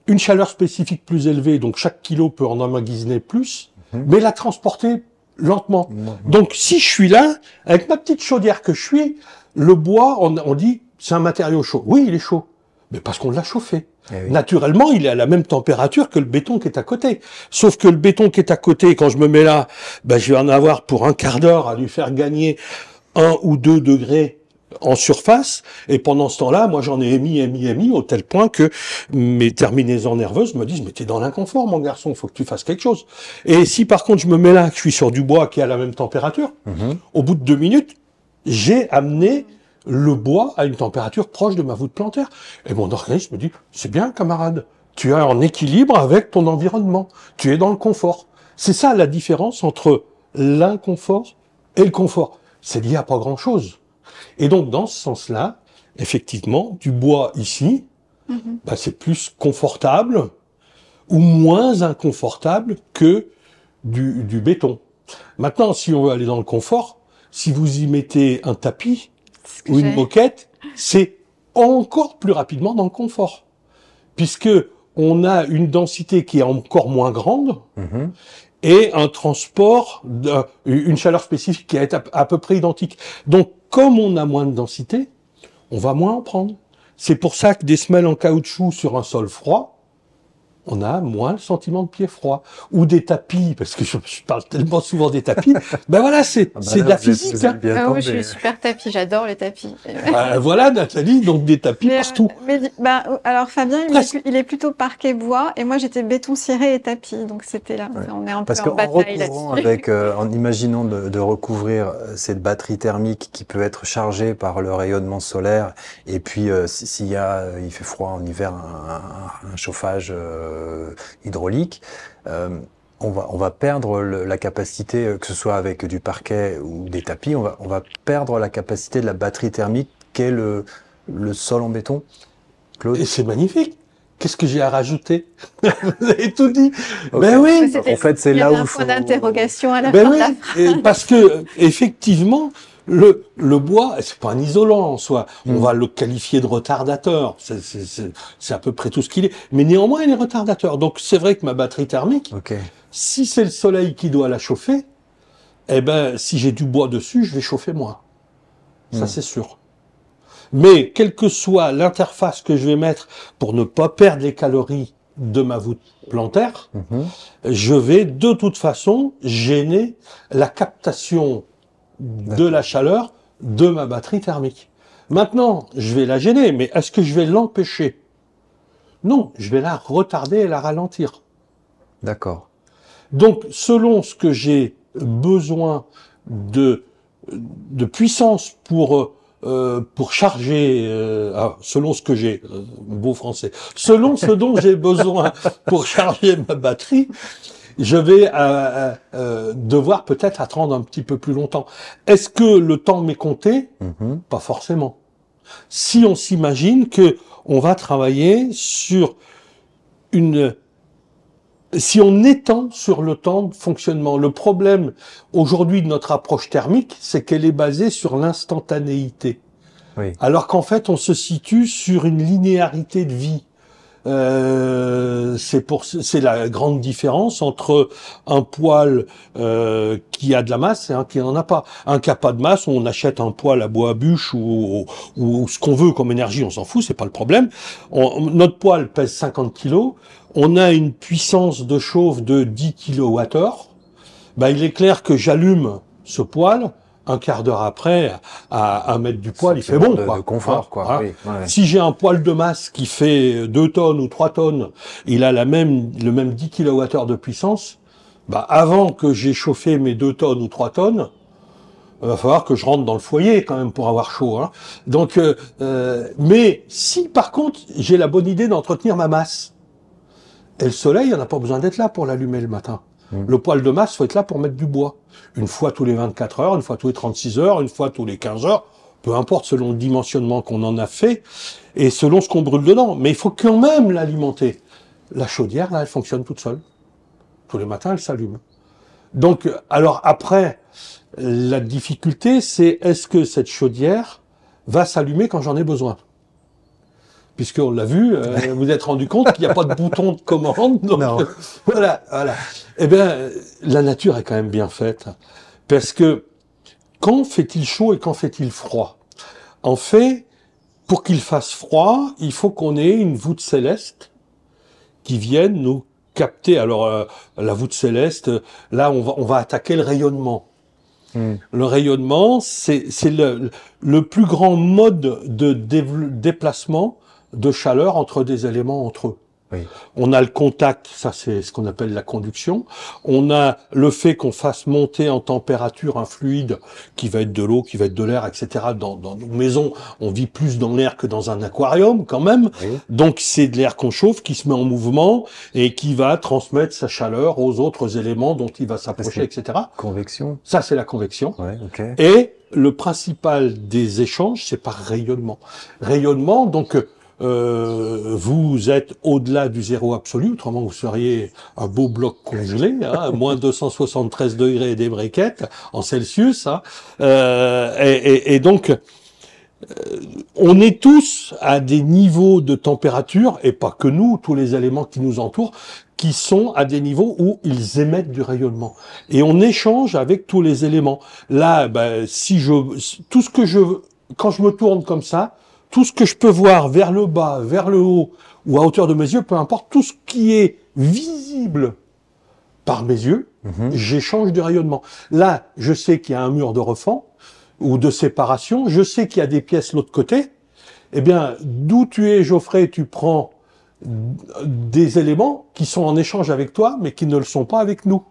une chaleur spécifique plus élevée, donc chaque kilo peut en emmagasiner plus, mais la transporter lentement. Mhm. Donc si je suis là, avec ma petite chaudière que je suis, le bois, on dit, c'est un matériau chaud. Oui, il est chaud, mais parce qu'on l'a chauffé. Eh oui. Naturellement, il est à la même température que le béton qui est à côté. Sauf que le béton qui est à côté, quand je me mets là, ben, je vais en avoir pour un quart d'heure à lui faire gagner 1 ou 2 degrés en surface, et pendant ce temps-là, moi j'en ai émis, au tel point que mes terminaisons nerveuses me disent « Mais t'es dans l'inconfort, mon garçon, faut que tu fasses quelque chose. » Et si par contre je me mets là, que je suis sur du bois qui est à la même température, Mhm. au bout de 2 minutes, j'ai amené le bois à une température proche de ma voûte plantaire. Et mon organisme me dit « C'est bien, camarade, tu es en équilibre avec ton environnement, tu es dans le confort. » C'est ça la différence entre l'inconfort et le confort. C'est lié à pas grand-chose. Et donc, dans ce sens-là, effectivement, du bois ici, bah, c'est plus confortable. ou moins inconfortable que du béton. Maintenant, si on veut aller dans le confort, si vous y mettez un tapis C'est ce que ou une j'ai- moquette, c'est encore plus rapidement dans le confort. Puisque on a une densité qui est encore moins grande Mhm. et un transport, une chaleur spécifique qui est à peu près identique. Donc, comme on a moins de densité, on va moins en prendre. C'est pour ça que des semelles en caoutchouc sur un sol froid, on a moins le sentiment de pied froid. Ou des tapis, parce que je parle tellement souvent des tapis, ben voilà, c'est Ah bah c'est là, de la vous êtes- physique. vous êtes Hein. bien Ah oui, tombé. je suis super tapis, j'adore le tapis. Voilà, Nathalie, donc des tapis partout. Alors Fabien, Presque. il est plutôt parquet bois et moi j'étais béton ciré et tapis, donc c'était là. Ouais. On est un peu Parce en qu'en bataille recouvrant là-dessus. avec, en imaginant de recouvrir cette batterie thermique qui peut être chargée par le rayonnement solaire, et puis s'il y a, il fait froid en hiver, un chauffage hydraulique, on va perdre la capacité, que ce soit avec du parquet ou des tapis, on va perdre la capacité de la batterie thermique qu'est le sol en béton. Claude? Et c'est magnifique. Qu'est-ce que j'ai à rajouter? Vous avez tout dit. Ok. Ben oui. C'était- En fait, c'est Il y là avait où un il point faut... d'interrogation à la Ben fin de oui, la phrase. et parce que effectivement, le bois, c'est pas un isolant en soi. On va le qualifier de retardateur. C'est à peu près tout ce qu'il est. Mais néanmoins, il est retardateur. Donc c'est vrai que ma batterie thermique, Ok. si c'est le soleil qui doit la chauffer, eh ben si j'ai du bois dessus, je vais chauffer moins. Ça c'est sûr. Mais quelle que soit l'interface que je vais mettre pour ne pas perdre les calories de ma voûte plantaire, Mhm. je vais de toute façon gêner la captation de la chaleur de ma batterie thermique. Maintenant, je vais la gêner, mais est-ce que je vais l'empêcher? Non, je vais la retarder et la ralentir. D'accord. Donc, selon ce que j'ai besoin de puissance pour charger, selon ce que j'ai, beau français, selon ce dont j'ai besoin pour charger ma batterie, je vais devoir peut-être attendre un petit peu plus longtemps. Est-ce que le temps m'est compté? Mhm. Pas forcément. Si on s'imagine que on va travailler sur si on étend sur le temps de fonctionnement, le problème aujourd'hui de notre approche thermique, c'est qu'elle est basée sur l'instantanéité. Oui. Alors qu'en fait, on se situe sur une linéarité de vie. C'est la grande différence entre un poêle qui a de la masse et un qui n'en a pas. Un qui a pas de masse, on achète un poêle à bois à bûche ou ce qu'on veut comme énergie, on s'en fout, c'est pas le problème. Notre poêle pèse 50 kilos, on a une puissance de chauffe de 10 kWh. Ben, il est clair que j'allume ce poêle, un quart d'heure après, à 1 mètre du poêle, il fait bon, de, quoi. de confort, Hein, quoi. hein. Oui, ouais. Si j'ai un poêle de masse qui fait 2 tonnes ou 3 tonnes, il a le même 10 kWh de puissance, bah, avant que j'ai chauffé mes 2 tonnes ou 3 tonnes, il va falloir que je rentre dans le foyer quand même pour avoir chaud. Hein. Donc, mais si par contre j'ai la bonne idée d'entretenir ma masse, et le soleil, on n'a pas besoin d'être là pour l'allumer le matin. Le poêle de masse, faut être là pour mettre du bois. Une fois tous les 24 heures, une fois tous les 36 heures, une fois tous les 15 heures, peu importe selon le dimensionnement qu'on en a fait et selon ce qu'on brûle dedans. Mais il faut quand même l'alimenter. La chaudière, là, elle fonctionne toute seule. Tous les matins, elle s'allume. Donc, alors après, la difficulté, c'est est-ce que cette chaudière va s'allumer quand j'en ai besoin? Puisqu'on l'a vu, vous êtes rendu compte qu'il n'y a pas de bouton de commande. Donc, Non. voilà. Eh bien, la nature est quand même bien faite. Parce que quand fait-il chaud et quand fait-il froid? En fait, pour qu'il fasse froid, il faut qu'on ait une voûte céleste qui vienne nous capter. Alors, la voûte céleste, là, on va attaquer le rayonnement. Le rayonnement, c'est le plus grand mode de déplacement de chaleur entre des éléments entre eux. Oui. On a le contact, ça c'est ce qu'on appelle la conduction. On a le fait qu'on fasse monter en température un fluide qui va être de l'eau, qui va être de l'air, etc. Dans nos maisons, on vit plus dans l'air que dans un aquarium quand même. Oui. Donc c'est de l'air qu'on chauffe, qui se met en mouvement et qui va transmettre sa chaleur aux autres éléments dont il va s'approcher, c'est- etc. Convection. Ça c'est la convection. Ouais, ok. Et le principal des échanges, c'est par rayonnement. Rayonnement, donc vous êtes au-delà du zéro absolu, autrement vous seriez un beau bloc congelé, hein, moins 273 degrés et des briquettes en Celsius. Hein, et donc, on est tous à des niveaux de température, et pas que nous, tous les éléments qui nous entourent, qui sont à des niveaux où ils émettent du rayonnement. Et on échange avec tous les éléments. Là, ben, tout ce que quand je me tourne comme ça, tout ce que je peux voir vers le bas, vers le haut, ou à hauteur de mes yeux, peu importe, tout ce qui est visible par mes yeux, j'échange du rayonnement. Là, je sais qu'il y a un mur de refend, ou de séparation, je sais qu'il y a des pièces de l'autre côté. Eh bien, d'où tu es, Geoffrey, tu prends des éléments qui sont en échange avec toi, mais qui ne le sont pas avec nous.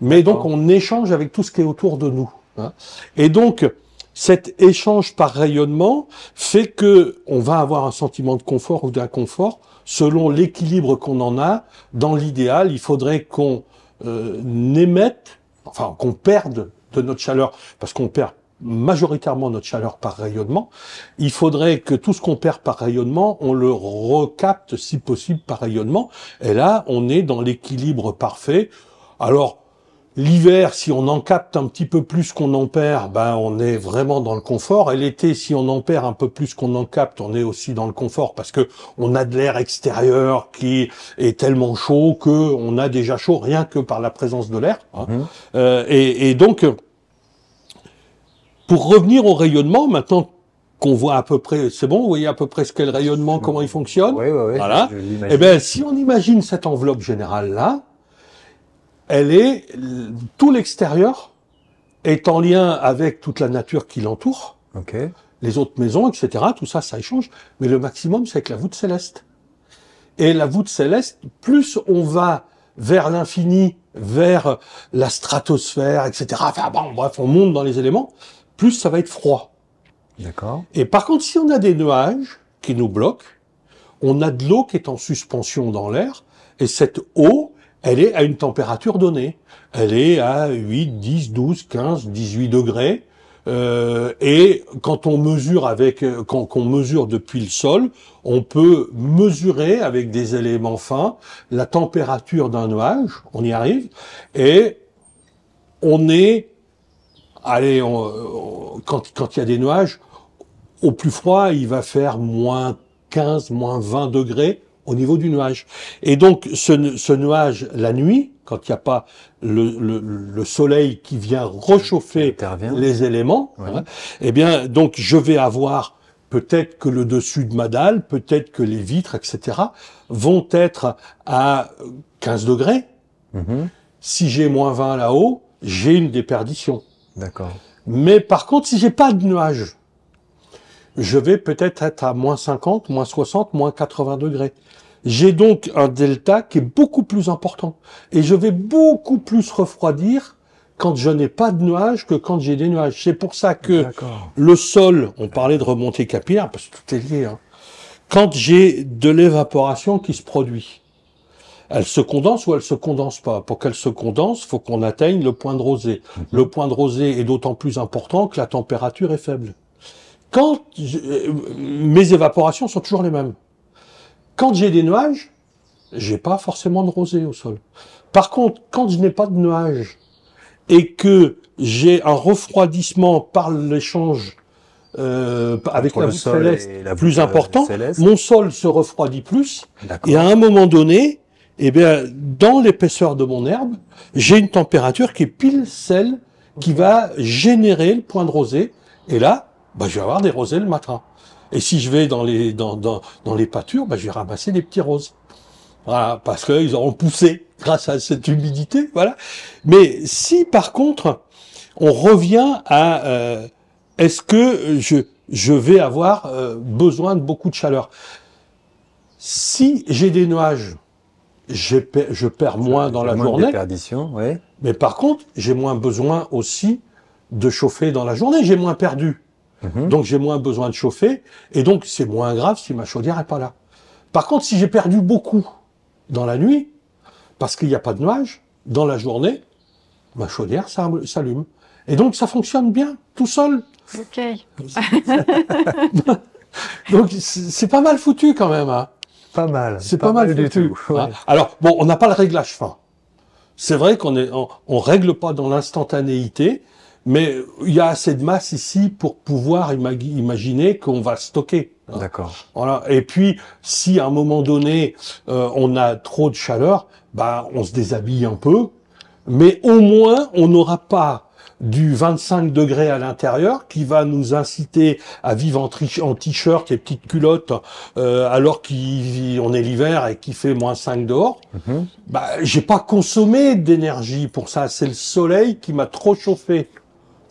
Mais donc, on échange avec tout ce qui est autour de nous. Hein. Et donc, cet échange par rayonnement fait que on va avoir un sentiment de confort ou d'inconfort selon l'équilibre qu'on en a. Dans l'idéal, il faudrait qu'on émette, enfin, qu'on perde de notre chaleur, parce qu'on perd majoritairement notre chaleur par rayonnement. Il faudrait que tout ce qu'on perd par rayonnement, on le recapte si possible par rayonnement. Et là, on est dans l'équilibre parfait. Alors, l'hiver, si on en capte un petit peu plus qu'on en perd, ben on est vraiment dans le confort. Et l'été, si on en perd un peu plus qu'on en capte, on est aussi dans le confort parce que on a de l'air extérieur qui est tellement chaud que on a déjà chaud rien que par la présence de l'air. Hein. Et donc, pour revenir au rayonnement, maintenant qu'on voit à peu près, c'est bon, vous voyez à peu près ce qu'est le rayonnement, comment il fonctionne. Oui, oui, oui. Voilà. Eh ben, si on imagine cette enveloppe générale là, tout l'extérieur est en lien avec toute la nature qui l'entoure, les autres maisons, etc. Tout ça, ça échange. Mais le maximum, c'est avec la voûte céleste. Et la voûte céleste, plus on va vers l'infini, vers la stratosphère, etc. Enfin bon, bref, on monte dans les éléments, plus ça va être froid. D'accord. Et par contre, si on a des nuages qui nous bloquent, on a de l'eau qui est en suspension dans l'air, et cette eau, elle est à une température donnée. Elle est à 8, 10, 12, 15, 18 degrés. Et quand on mesure qu'on mesure depuis le sol, on peut mesurer avec des éléments fins la température d'un nuage. On y arrive. Et on est, quand il y a des nuages, au plus froid, il va faire moins 15, moins 20 degrés au niveau du nuage. Et donc, ce nuage, la nuit, quand il n'y a pas le soleil qui vient réchauffer les éléments, hein, eh bien, donc, je vais avoir peut-être que le dessus de ma dalle, peut-être que les vitres, etc., vont être à 15 degrés. Si j'ai moins 20 là-haut, j'ai une déperdition. D'accord. Mais par contre, si j'ai pas de nuage, je vais peut-être être à moins 50, moins 60, moins 80 degrés. J'ai donc un delta qui est beaucoup plus important. Et je vais beaucoup plus refroidir quand je n'ai pas de nuages que quand j'ai des nuages. C'est pour ça que le sol, on parlait de remontée capillaire, parce que tout est lié, hein. Quand j'ai de l'évaporation qui se produit, elle se condense ou elle se condense pas. Pour qu'elle se condense, il faut qu'on atteigne le point de rosée. Le point de rosée est d'autant plus important que la température est faible. Mes évaporations sont toujours les mêmes. Quand j'ai des nuages, j'ai pas forcément de rosée au sol. Par contre, quand je n'ai pas de nuages et que j'ai un refroidissement par l'échange avec la voûte céleste plus important, mon sol se refroidit plus. Et à un moment donné, eh bien, dans l'épaisseur de mon herbe, j'ai une température qui est pile celle qui va générer le point de rosée. Et là, bah, je vais avoir des rosées le matin. Et si je vais dans les pâtures, bah, je vais ramasser des petits roses. Voilà, parce qu'ils auront poussé grâce à cette humidité, voilà. Mais si, par contre, on revient à est-ce que je vais avoir besoin de beaucoup de chaleur? Si j'ai des nuages, je perds moins dans la journée. Ouais. Mais par contre, j'ai moins besoin aussi de chauffer dans la journée. J'ai moins perdu. Donc j'ai moins besoin de chauffer, et donc c'est moins grave si ma chaudière est pas là. Par contre, si j'ai perdu beaucoup dans la nuit, parce qu'il n'y a pas de nuages, dans la journée, ma chaudière s'allume. Et donc ça fonctionne bien, tout seul. Ok. Donc c'est pas mal foutu quand même. Hein. Pas mal. C'est pas mal du foutu. tout. Hein. Ouais. Alors bon, on n'a pas le réglage fin. C'est vrai on règle pas dans l'instantanéité, mais il y a assez de masse ici pour pouvoir imaginer qu'on va stocker. Hein. D'accord. Voilà. Et puis, si à un moment donné on a trop de chaleur, bah on se déshabille un peu, mais au moins on n'aura pas du 25 degrés à l'intérieur qui va nous inciter à vivre en t-shirt et petites culottes alors qu'on est l'hiver et qu'il fait -5 dehors. Mhm. Bah, j'ai pas consommé d'énergie pour ça. C'est le soleil qui m'a trop chauffé.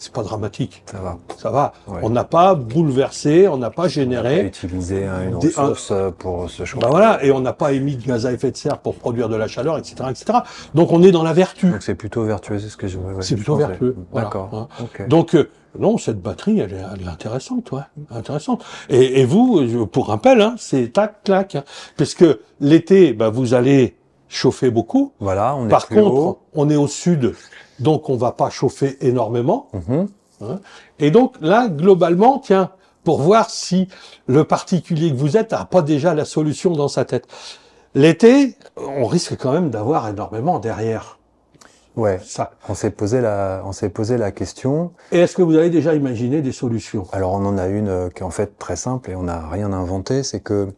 C'est pas dramatique. Ça va. Ça va. Ouais. On n'a pas bouleversé, on n'a pas On a généré. utilisé une Des- ressource pour se chauffer. Bah voilà. Et on n'a pas émis de gaz à effet de serre pour produire de la chaleur, etc., etc. Donc on est dans la vertu. Donc c'est plutôt vertueux, c'est ce que je ouais, C'est je plutôt pensais. vertueux. Voilà. D'accord. Hein. Ok. Donc, non, cette batterie, elle est intéressante, ouais. Intéressante. Et vous, pour rappel, hein, c'est tac, clac. Hein. Parce que l'été, bah, vous allez chauffer beaucoup. Voilà, on est Par plus contre, haut. on est au sud, donc on va pas chauffer énormément. Mhm. Hein. Et donc, là, globalement, tiens, pour voir si le particulier que vous êtes n'a pas déjà la solution dans sa tête. L'été, on risque quand même d'avoir énormément derrière. Ouais. Ça. On s'est posé la question. Et est-ce que vous avez déjà imaginé des solutions? Alors on en a une qui est en fait très simple et on n'a rien inventé, c'est que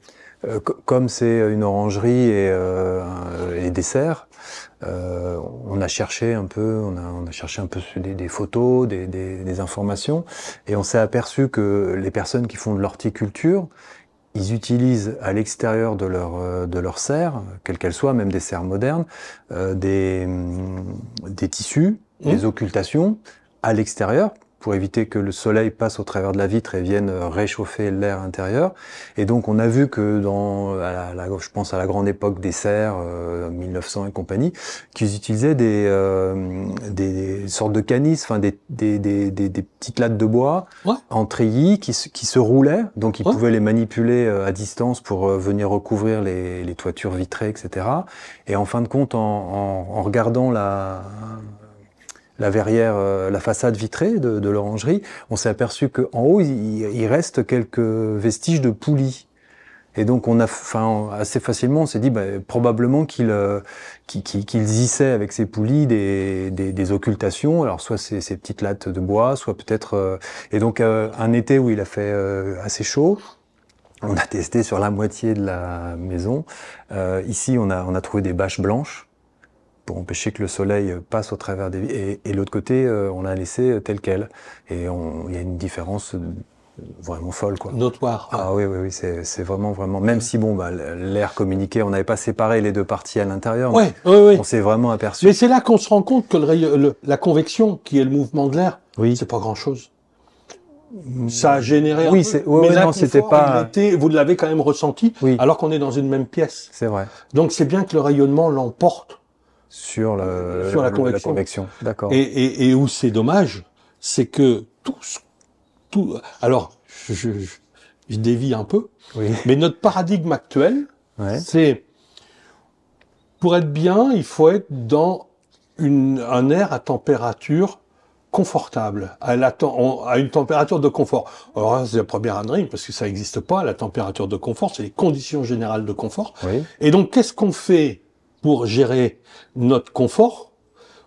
comme c'est une orangerie et des serres, on a cherché un peu, on a cherché un peu des photos, des informations, et on s'est aperçu que les personnes qui font de l'horticulture, ils utilisent à l'extérieur de leur serre, quelle qu'elle soit, même des serres modernes, des tissus, des occultations à l'extérieur, pour éviter que le soleil passe au travers de la vitre et vienne réchauffer l'air intérieur. Et donc on a vu que je pense à la grande époque des serres, 1900 et compagnie, qu'ils utilisaient des sortes de canisses, enfin des petites lattes de bois en treillis qui se roulaient, donc ils pouvaient les manipuler à distance pour venir recouvrir les toitures vitrées, etc. Et en fin de compte, en regardant la verrière, la façade vitrée de l'orangerie, on s'est aperçu qu'en haut, il reste quelques vestiges de poulies. Et donc, assez facilement, on s'est dit, probablement qu'ils hissaient avec ces poulies des occultations. Alors, soit ces petites lattes de bois, soit peut-être, et donc, un été où il a fait assez chaud, on a testé sur la moitié de la maison. Ici, on a trouvé des bâches blanches pour empêcher que le soleil passe au travers des... Et l'autre côté, on l'a laissé tel quel. Et il y a une différence vraiment folle, quoi. Notoire. Ah oui, c'est vraiment... Même si, l'air communiquait, on n'avait pas séparé les deux parties à l'intérieur. Oui. On s'est vraiment aperçu. Mais c'est là qu'on se rend compte que la convection, qui est le mouvement de l'air, c'est pas grand-chose. Ça a généré oui, un peu. Mais non, c'était pas... Vous l'avez quand même ressenti, oui. Alors qu'on est dans une même pièce. C'est vrai. Donc c'est bien que le rayonnement l'emporte sur la convection. D'accord. Et où c'est dommage, c'est que tout. Alors, je dévie un peu, mais notre paradigme actuel, c'est pour être bien, il faut être dans un air à température confortable, à une température de confort. Alors là, c'est la première ânerie, parce que ça n'existe pas, la température de confort, c'est les conditions générales de confort. Oui. Et donc, qu'est-ce qu'on fait pour gérer notre confort?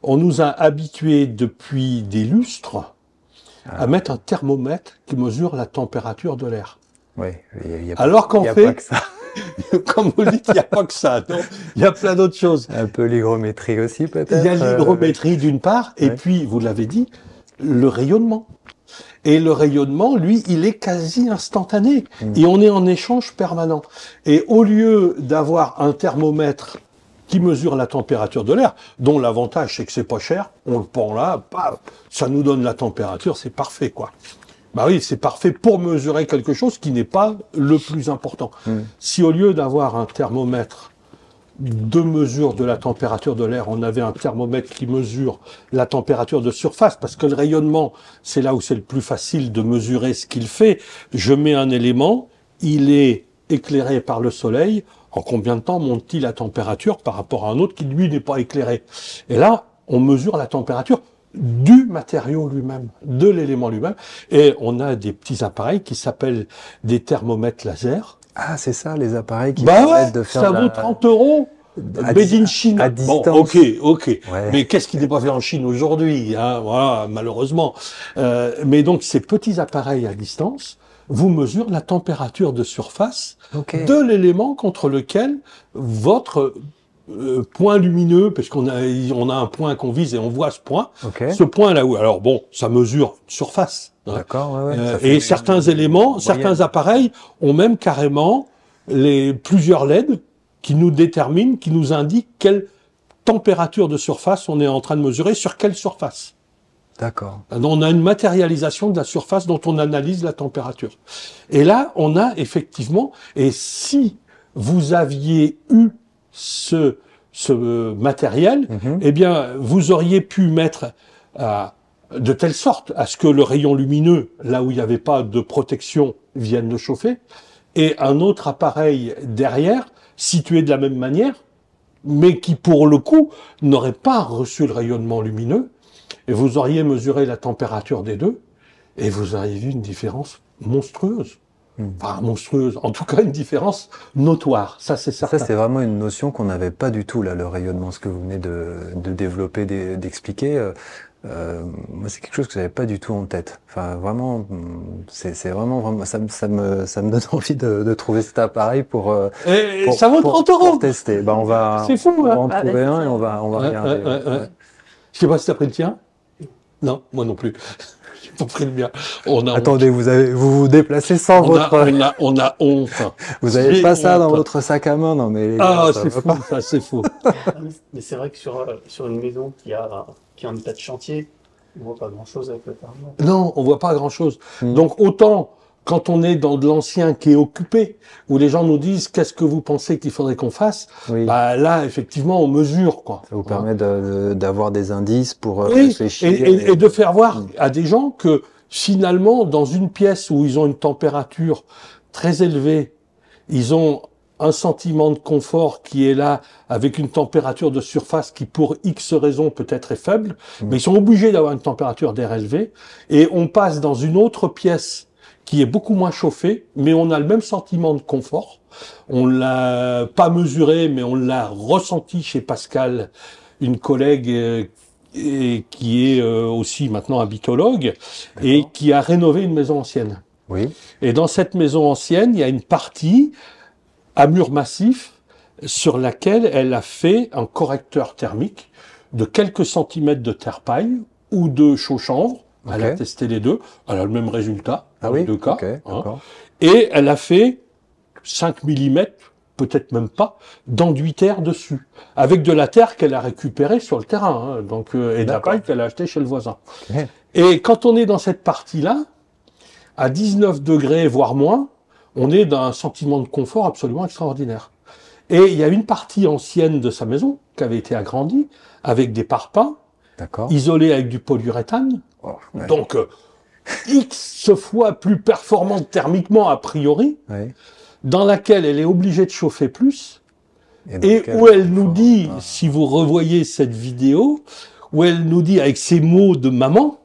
On nous a habitués depuis des lustres à mettre un thermomètre qui mesure la température de l'air. Oui. Alors qu'en fait, pas que ça. Comme vous le dites, il n'y a pas que ça, non? Il y a plein d'autres choses. Un peu l'hygrométrie aussi, peut-être. Il y a l'hygrométrie d'une part, et puis, vous l'avez dit, le rayonnement. Et le rayonnement, lui, il est quasi instantané. Et on est en échange permanent. Et au lieu d'avoir un thermomètre qui mesure la température de l'air, dont l'avantage, c'est que c'est pas cher, on le prend là, ça nous donne la température, c'est parfait, quoi. Bah oui, c'est parfait pour mesurer quelque chose qui n'est pas le plus important. Si au lieu d'avoir un thermomètre de mesure de la température de l'air, on avait un thermomètre qui mesure la température de surface, parce que le rayonnement, c'est là où c'est le plus facile de mesurer ce qu'il fait. Je mets un élément, il est éclairé par le soleil, en combien de temps monte-t-il la température par rapport à un autre qui, lui, n'est pas éclairé? Et là, on mesure la température. du matériau lui-même, de l'élément lui-même. Et on a des petits appareils qui s'appellent des thermomètres laser. Ah, c'est ça, les appareils qui Bah permettent ouais, de faire ça vaut 30 euros. Made in Chine. à Bon, distance. ok. Ouais. Mais qu'est-ce qui n'est pas fait en Chine aujourd'hui, hein, voilà, malheureusement. Mais donc, ces petits appareils à distance vous mesurent la température de surface Ok. de l'élément contre lequel votre point lumineux, parce qu'on a un point qu'on vise et on voit ce point, Ok. ce point là où, alors bon, ça mesure une surface. Hein. D'accord, ouais, ouais. Ça Et fait certains une éléments, moyenne. certains appareils ont même carrément plusieurs LED qui nous déterminent, qui nous indiquent quelle température de surface on est en train de mesurer, sur quelle surface. D'accord. On a une matérialisation de la surface dont on analyse la température. Et là, on a effectivement, et si vous aviez eu ce matériel, eh bien, vous auriez pu mettre de telle sorte à ce que le rayon lumineux, là où il n'y avait pas de protection, vienne le chauffer, et un autre appareil derrière, situé de la même manière, mais qui, pour le coup, n'aurait pas reçu le rayonnement lumineux, et vous auriez mesuré la température des deux, et vous auriez vu une différence monstrueuse. Enfin, monstrueuse, en tout cas une différence notoire, ça c'est certain. Ça, c'est vraiment une notion qu'on n'avait pas du tout, là, le rayonnement, ce que vous venez de développer, d'expliquer. Moi, c'est quelque chose que j'avais pas du tout en tête. Enfin, vraiment, c'est vraiment, ça me donne envie de trouver cet appareil pour ça vaut 30 euros. pour tester. Bah, C'est fou, on va hein. en trouver un et on va regarder. Ouais. Je sais pas si t'as pris le tien. Non, moi non plus. J'ai pas pris le mien. Attendez, vous vous déplacez sans votre. On a honte. Vous avez pas ça dans honte. votre sac à main, non mais. Les Ah, gars, ça c'est va fou, pas. ça, c'est fou. Mais c'est vrai que sur une maison qui est en état de chantier, on voit pas grand-chose avec le thermomètre. Non, on voit pas grand-chose. Donc autant quand on est dans de l'ancien qui est occupé, où les gens nous disent qu'est-ce que vous pensez qu'il faudrait qu'on fasse, Oui. bah là effectivement on mesure quoi. Ça vous permet d'avoir des indices pour Oui, réfléchir. et de faire voir à des gens que finalement dans une pièce où ils ont une température très élevée, ils ont un sentiment de confort qui est là avec une température de surface qui pour X raisons peut-être est faible, mais ils sont obligés d'avoir une température d'air élevée, et on passe dans une autre pièce qui est beaucoup moins chauffée, mais on a le même sentiment de confort. On l'a pas mesuré, mais on l'a ressenti chez Pascal, une collègue et qui est aussi maintenant habitologue, et qui a rénové une maison ancienne. Oui. Et dans cette maison ancienne, il y a une partie à mur massif sur laquelle elle a fait un correcteur thermique de quelques centimètres de terre-paille ou de chaux-chanvre. Elle a testé les deux. Elle a le même résultat dans les deux cas. D'accord. Et elle a fait 5 mm, peut-être même pas, d'enduit terre dessus. Avec de la terre qu'elle a récupérée sur le terrain. Donc, et de la paille qu'elle a achetée chez le voisin. Okay. Et quand on est dans cette partie-là, à 19 degrés, voire moins, on est dans un sentiment de confort absolument extraordinaire. Et il y a une partie ancienne de sa maison qui avait été agrandie avec des parpaings, isolés avec du polyuréthane, donc X fois plus performante thermiquement a priori, dans laquelle elle est obligée de chauffer plus, et où elle nous dit, si vous revoyez cette vidéo, où elle nous dit avec ces mots de maman,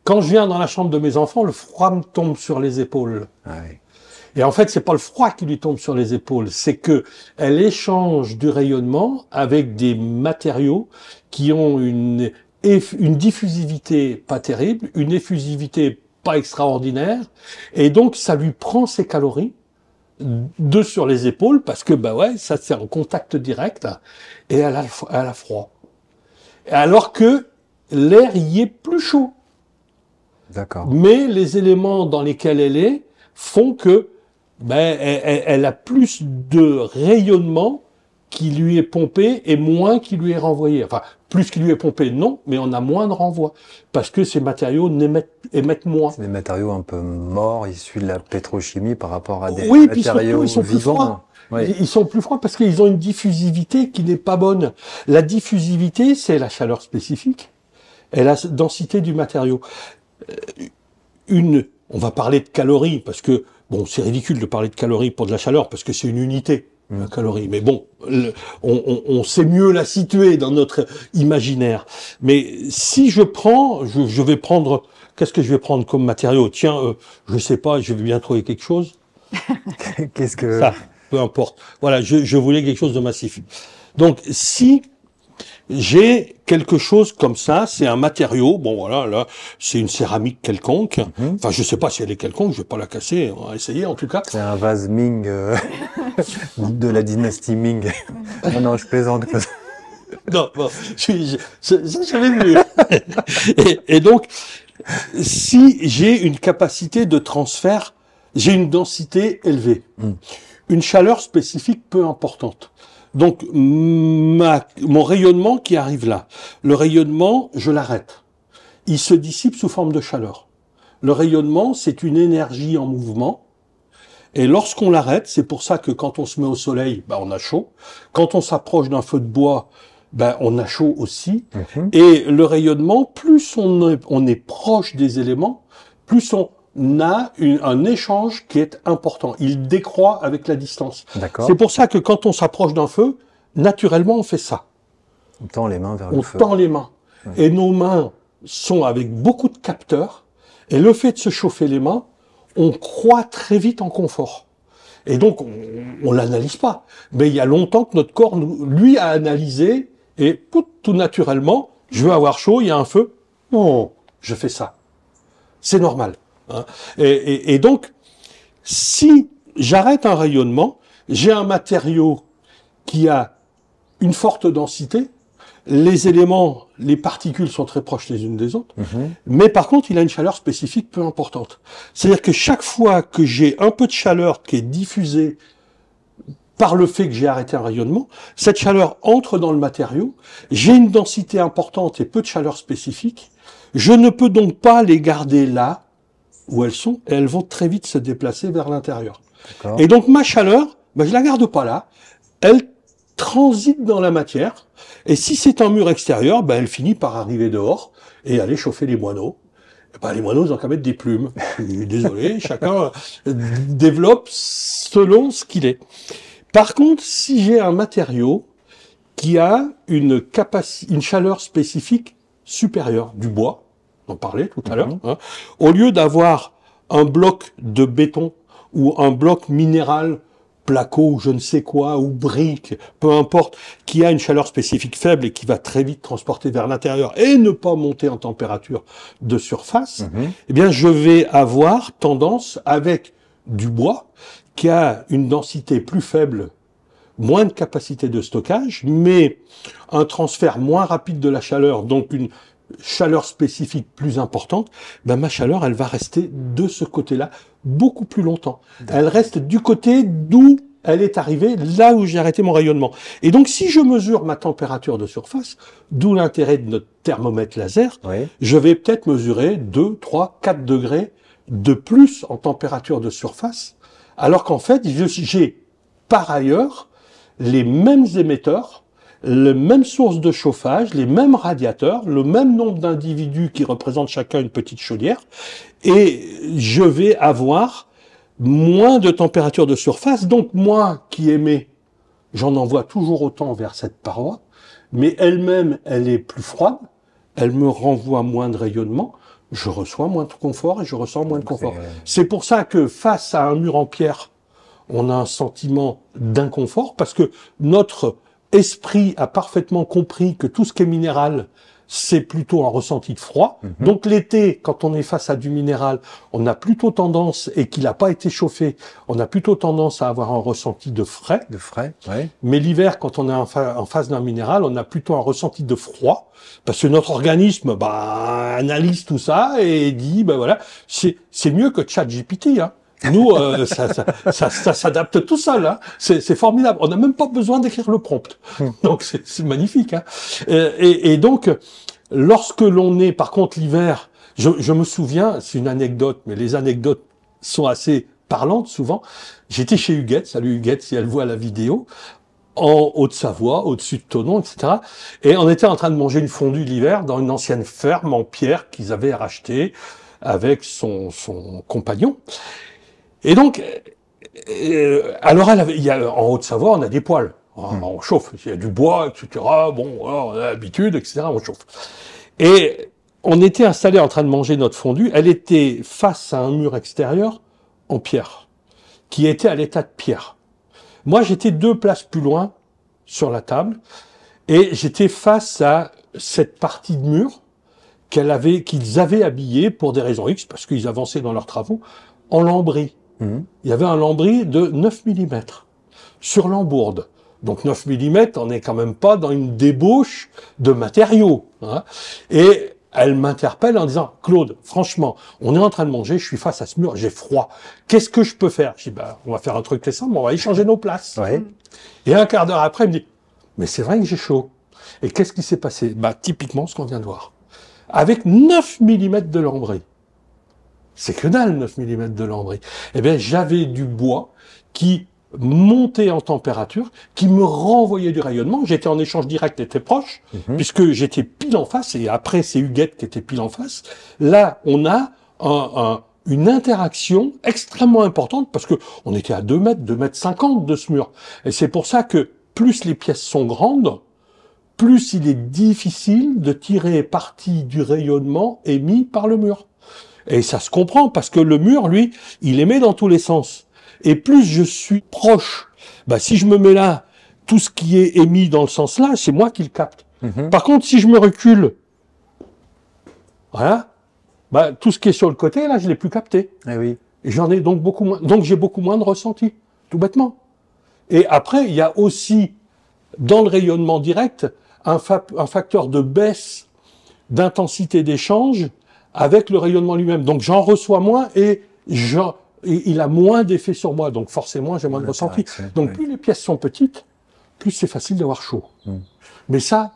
quand je viens dans la chambre de mes enfants, le froid me tombe sur les épaules. Et en fait, c'est pas le froid qui lui tombe sur les épaules, c'est que elle échange du rayonnement avec des matériaux qui ont une diffusivité pas terrible, une effusivité pas extraordinaire, et donc ça lui prend ses calories sur les épaules, parce que bah ouais, ça c'est en contact direct, et elle a froid. Alors que l'air y est plus chaud. Mais les éléments dans lesquels elle est font que elle a plus de rayonnement qui lui est pompé et moins qui lui est renvoyé. Enfin, plus qui lui est pompé, non, mais on a moins de renvoi. Parce que ces matériaux émettent moins. C'est des matériaux un peu morts, issus de la pétrochimie par rapport à des matériaux puis surtout, ils sont vivants. Plus froids. Ils sont plus froids parce qu'ils ont une diffusivité qui n'est pas bonne. La diffusivité, c'est la chaleur spécifique et la densité du matériau. On va parler de calories parce que, bon, c'est ridicule de parler de calories pour de la chaleur parce que c'est une unité. calorie. Mais bon, on sait mieux la situer dans notre imaginaire. Mais si je prends, je vais prendre, qu'est-ce que je vais prendre comme matériau? Tiens, je sais pas, je vais bien trouver quelque chose. Qu'est-ce que... Ça, peu importe. Voilà, je voulais quelque chose de massif. Donc, si j'ai quelque chose comme ça, c'est un matériau, bon voilà, là, c'est une céramique quelconque. Enfin, je sais pas si elle est quelconque, je vais pas la casser, on va essayer en tout cas. C'est un vase Ming de la dynastie Ming. Non, je plaisante. Non, bon, j'avais vu. Et donc, si j'ai une capacité de transfert, j'ai une densité élevée, une chaleur spécifique peu importante. Donc, mon rayonnement qui arrive là, le rayonnement, je l'arrête. Il se dissipe sous forme de chaleur. Le rayonnement, c'est une énergie en mouvement. Et lorsqu'on l'arrête, c'est pour ça que quand on se met au soleil, on a chaud. Quand on s'approche d'un feu de bois, on a chaud aussi. Et le rayonnement, plus on est proche des éléments, plus on a un échange qui est important. Il décroît avec la distance. C'est pour ça que quand on s'approche d'un feu, naturellement, on fait ça. On tend les mains vers le feu. On tend les mains. Et nos mains sont avec beaucoup de capteurs. Et le fait de se chauffer les mains, on croît très vite en confort. Et donc, on l'analyse pas. Mais il y a longtemps que notre corps, lui, a analysé. Et tout naturellement, je veux avoir chaud, il y a un feu. Oh, je fais ça. C'est normal. Hein. Et donc, si j'arrête un rayonnement, j'ai un matériau qui a une forte densité, les éléments, les particules sont très proches les unes des autres, mais par contre, il a une chaleur spécifique peu importante. C'est-à-dire que chaque fois que j'ai un peu de chaleur qui est diffusée par le fait que j'ai arrêté un rayonnement, cette chaleur entre dans le matériau, j'ai une densité importante et peu de chaleur spécifique, je ne peux donc pas les garder là où elles sont, et elles vont très vite se déplacer vers l'intérieur. Et donc ma chaleur, je la garde pas là, elle transite dans la matière, et si c'est un mur extérieur, elle finit par arriver dehors et aller chauffer les moineaux. Les moineaux, ils ont qu'à mettre des plumes. Je suis désolé, chacun développe selon ce qu'il est. Par contre, si j'ai un matériau qui a une chaleur spécifique supérieure, du bois, on en parlait tout à l'heure, hein, au lieu d'avoir un bloc de béton ou un bloc minéral, placo ou je ne sais quoi, ou brique, peu importe, qui a une chaleur spécifique faible et qui va très vite transporter vers l'intérieur et ne pas monter en température de surface, eh bien, je vais avoir tendance avec du bois qui a une densité plus faible, moins de capacité de stockage, mais un transfert moins rapide de la chaleur, donc une chaleur spécifique plus importante, ma chaleur, elle va rester de ce côté-là beaucoup plus longtemps. Elle reste du côté d'où elle est arrivée, là où j'ai arrêté mon rayonnement. Et donc, si je mesure ma température de surface, d'où l'intérêt de notre thermomètre laser, je vais peut-être mesurer 2, 3, 4 degrés de plus en température de surface, alors qu'en fait, j'ai par ailleurs les mêmes émetteurs, les mêmes sources de chauffage, les mêmes radiateurs, le même nombre d'individus qui représentent chacun une petite chaudière, et je vais avoir moins de température de surface. Donc moi qui émets, j'en envoie toujours autant vers cette paroi, mais elle-même, elle est plus froide, elle me renvoie moins de rayonnement, je reçois moins de confort et je ressens moins de confort. C'est pour ça que face à un mur en pierre, on a un sentiment d'inconfort, parce que notre esprit a parfaitement compris que tout ce qui est minéral, c'est plutôt un ressenti de froid. Donc l'été, quand on est face à du minéral, on a plutôt tendance, et qu'il n'a pas été chauffé, on a plutôt tendance à avoir un ressenti de frais. Mais l'hiver, quand on est en face d'un minéral, on a plutôt un ressenti de froid, parce que notre organisme analyse tout ça et dit, voilà, c'est mieux que ChatGPT, hein. Nous, ça s'adapte tout seul. Hein. C'est formidable. On n'a même pas besoin d'écrire le prompt. Donc, c'est magnifique. Hein. Et donc, lorsque l'on est, par contre, l'hiver, je me souviens, c'est une anecdote, mais les anecdotes sont assez parlantes souvent. J'étais chez Huguette, salut Huguette si elle voit la vidéo, en Haute-Savoie, au-dessus de Thonon, etc. Et on était en train de manger une fondue l'hiver dans une ancienne ferme en pierre qu'ils avaient rachetée avec son compagnon. Et donc, Alors, en Haute-Savoie, on a des poêles. On chauffe. Il y a du bois, etc. Bon, voilà, on a l'habitude, etc. On chauffe. Et on était installé en train de manger notre fondue. Elle était face à un mur extérieur en pierre, qui était à l'état de pierre. Moi, j'étais 2 places plus loin sur la table et j'étais face à cette partie de mur qu'ils avaient habillée pour des raisons X, parce qu'ils avançaient dans leurs travaux, en lambris. Il y avait un lambris de 9 mm sur l'embourde. Donc 9 mm, on n'est quand même pas dans une débauche de matériaux. Hein. Et elle m'interpelle en disant « Claude, franchement, on est en train de manger, je suis face à ce mur, j'ai froid. Qu'est-ce que je peux faire ?» Je dis « on va faire un truc très simple, on va échanger nos places. Ouais. » Et un quart d'heure après, elle me dit « Mais c'est vrai que j'ai chaud. » Et qu'est-ce qui s'est passé? Typiquement ce qu'on vient de voir. Avec 9 mm de lambris. C'est que dalle, 9 mm de lambris. Eh bien, j'avais du bois qui montait en température, qui me renvoyait du rayonnement. J'étais en échange direct, était proche, puisque j'étais pile en face, et après, c'est Huguette qui était pile en face. Là, on a une interaction extrêmement importante, parce que on était à 2 mètres, 2 mètres 50 de ce mur. Et c'est pour ça que plus les pièces sont grandes, plus il est difficile de tirer parti du rayonnement émis par le mur. Et ça se comprend, parce que le mur, lui, il émet dans tous les sens. Et plus je suis proche, si je me mets là, tout ce qui est émis dans le sens là, c'est moi qui le capte. Par contre, si je me recule, voilà, tout ce qui est sur le côté, là, je l'ai plus capté. Eh oui. Et j'en ai donc beaucoup moins. Donc j'ai beaucoup moins de ressenti, tout bêtement. Et après, il y a aussi, dans le rayonnement direct, un facteur de baisse d'intensité d'échange avec le rayonnement lui-même. Donc j'en reçois moins et il a moins d'effet sur moi. Donc forcément, j'ai moins de ressenti. Donc plus les pièces sont petites, plus c'est facile d'avoir chaud. Mais ça,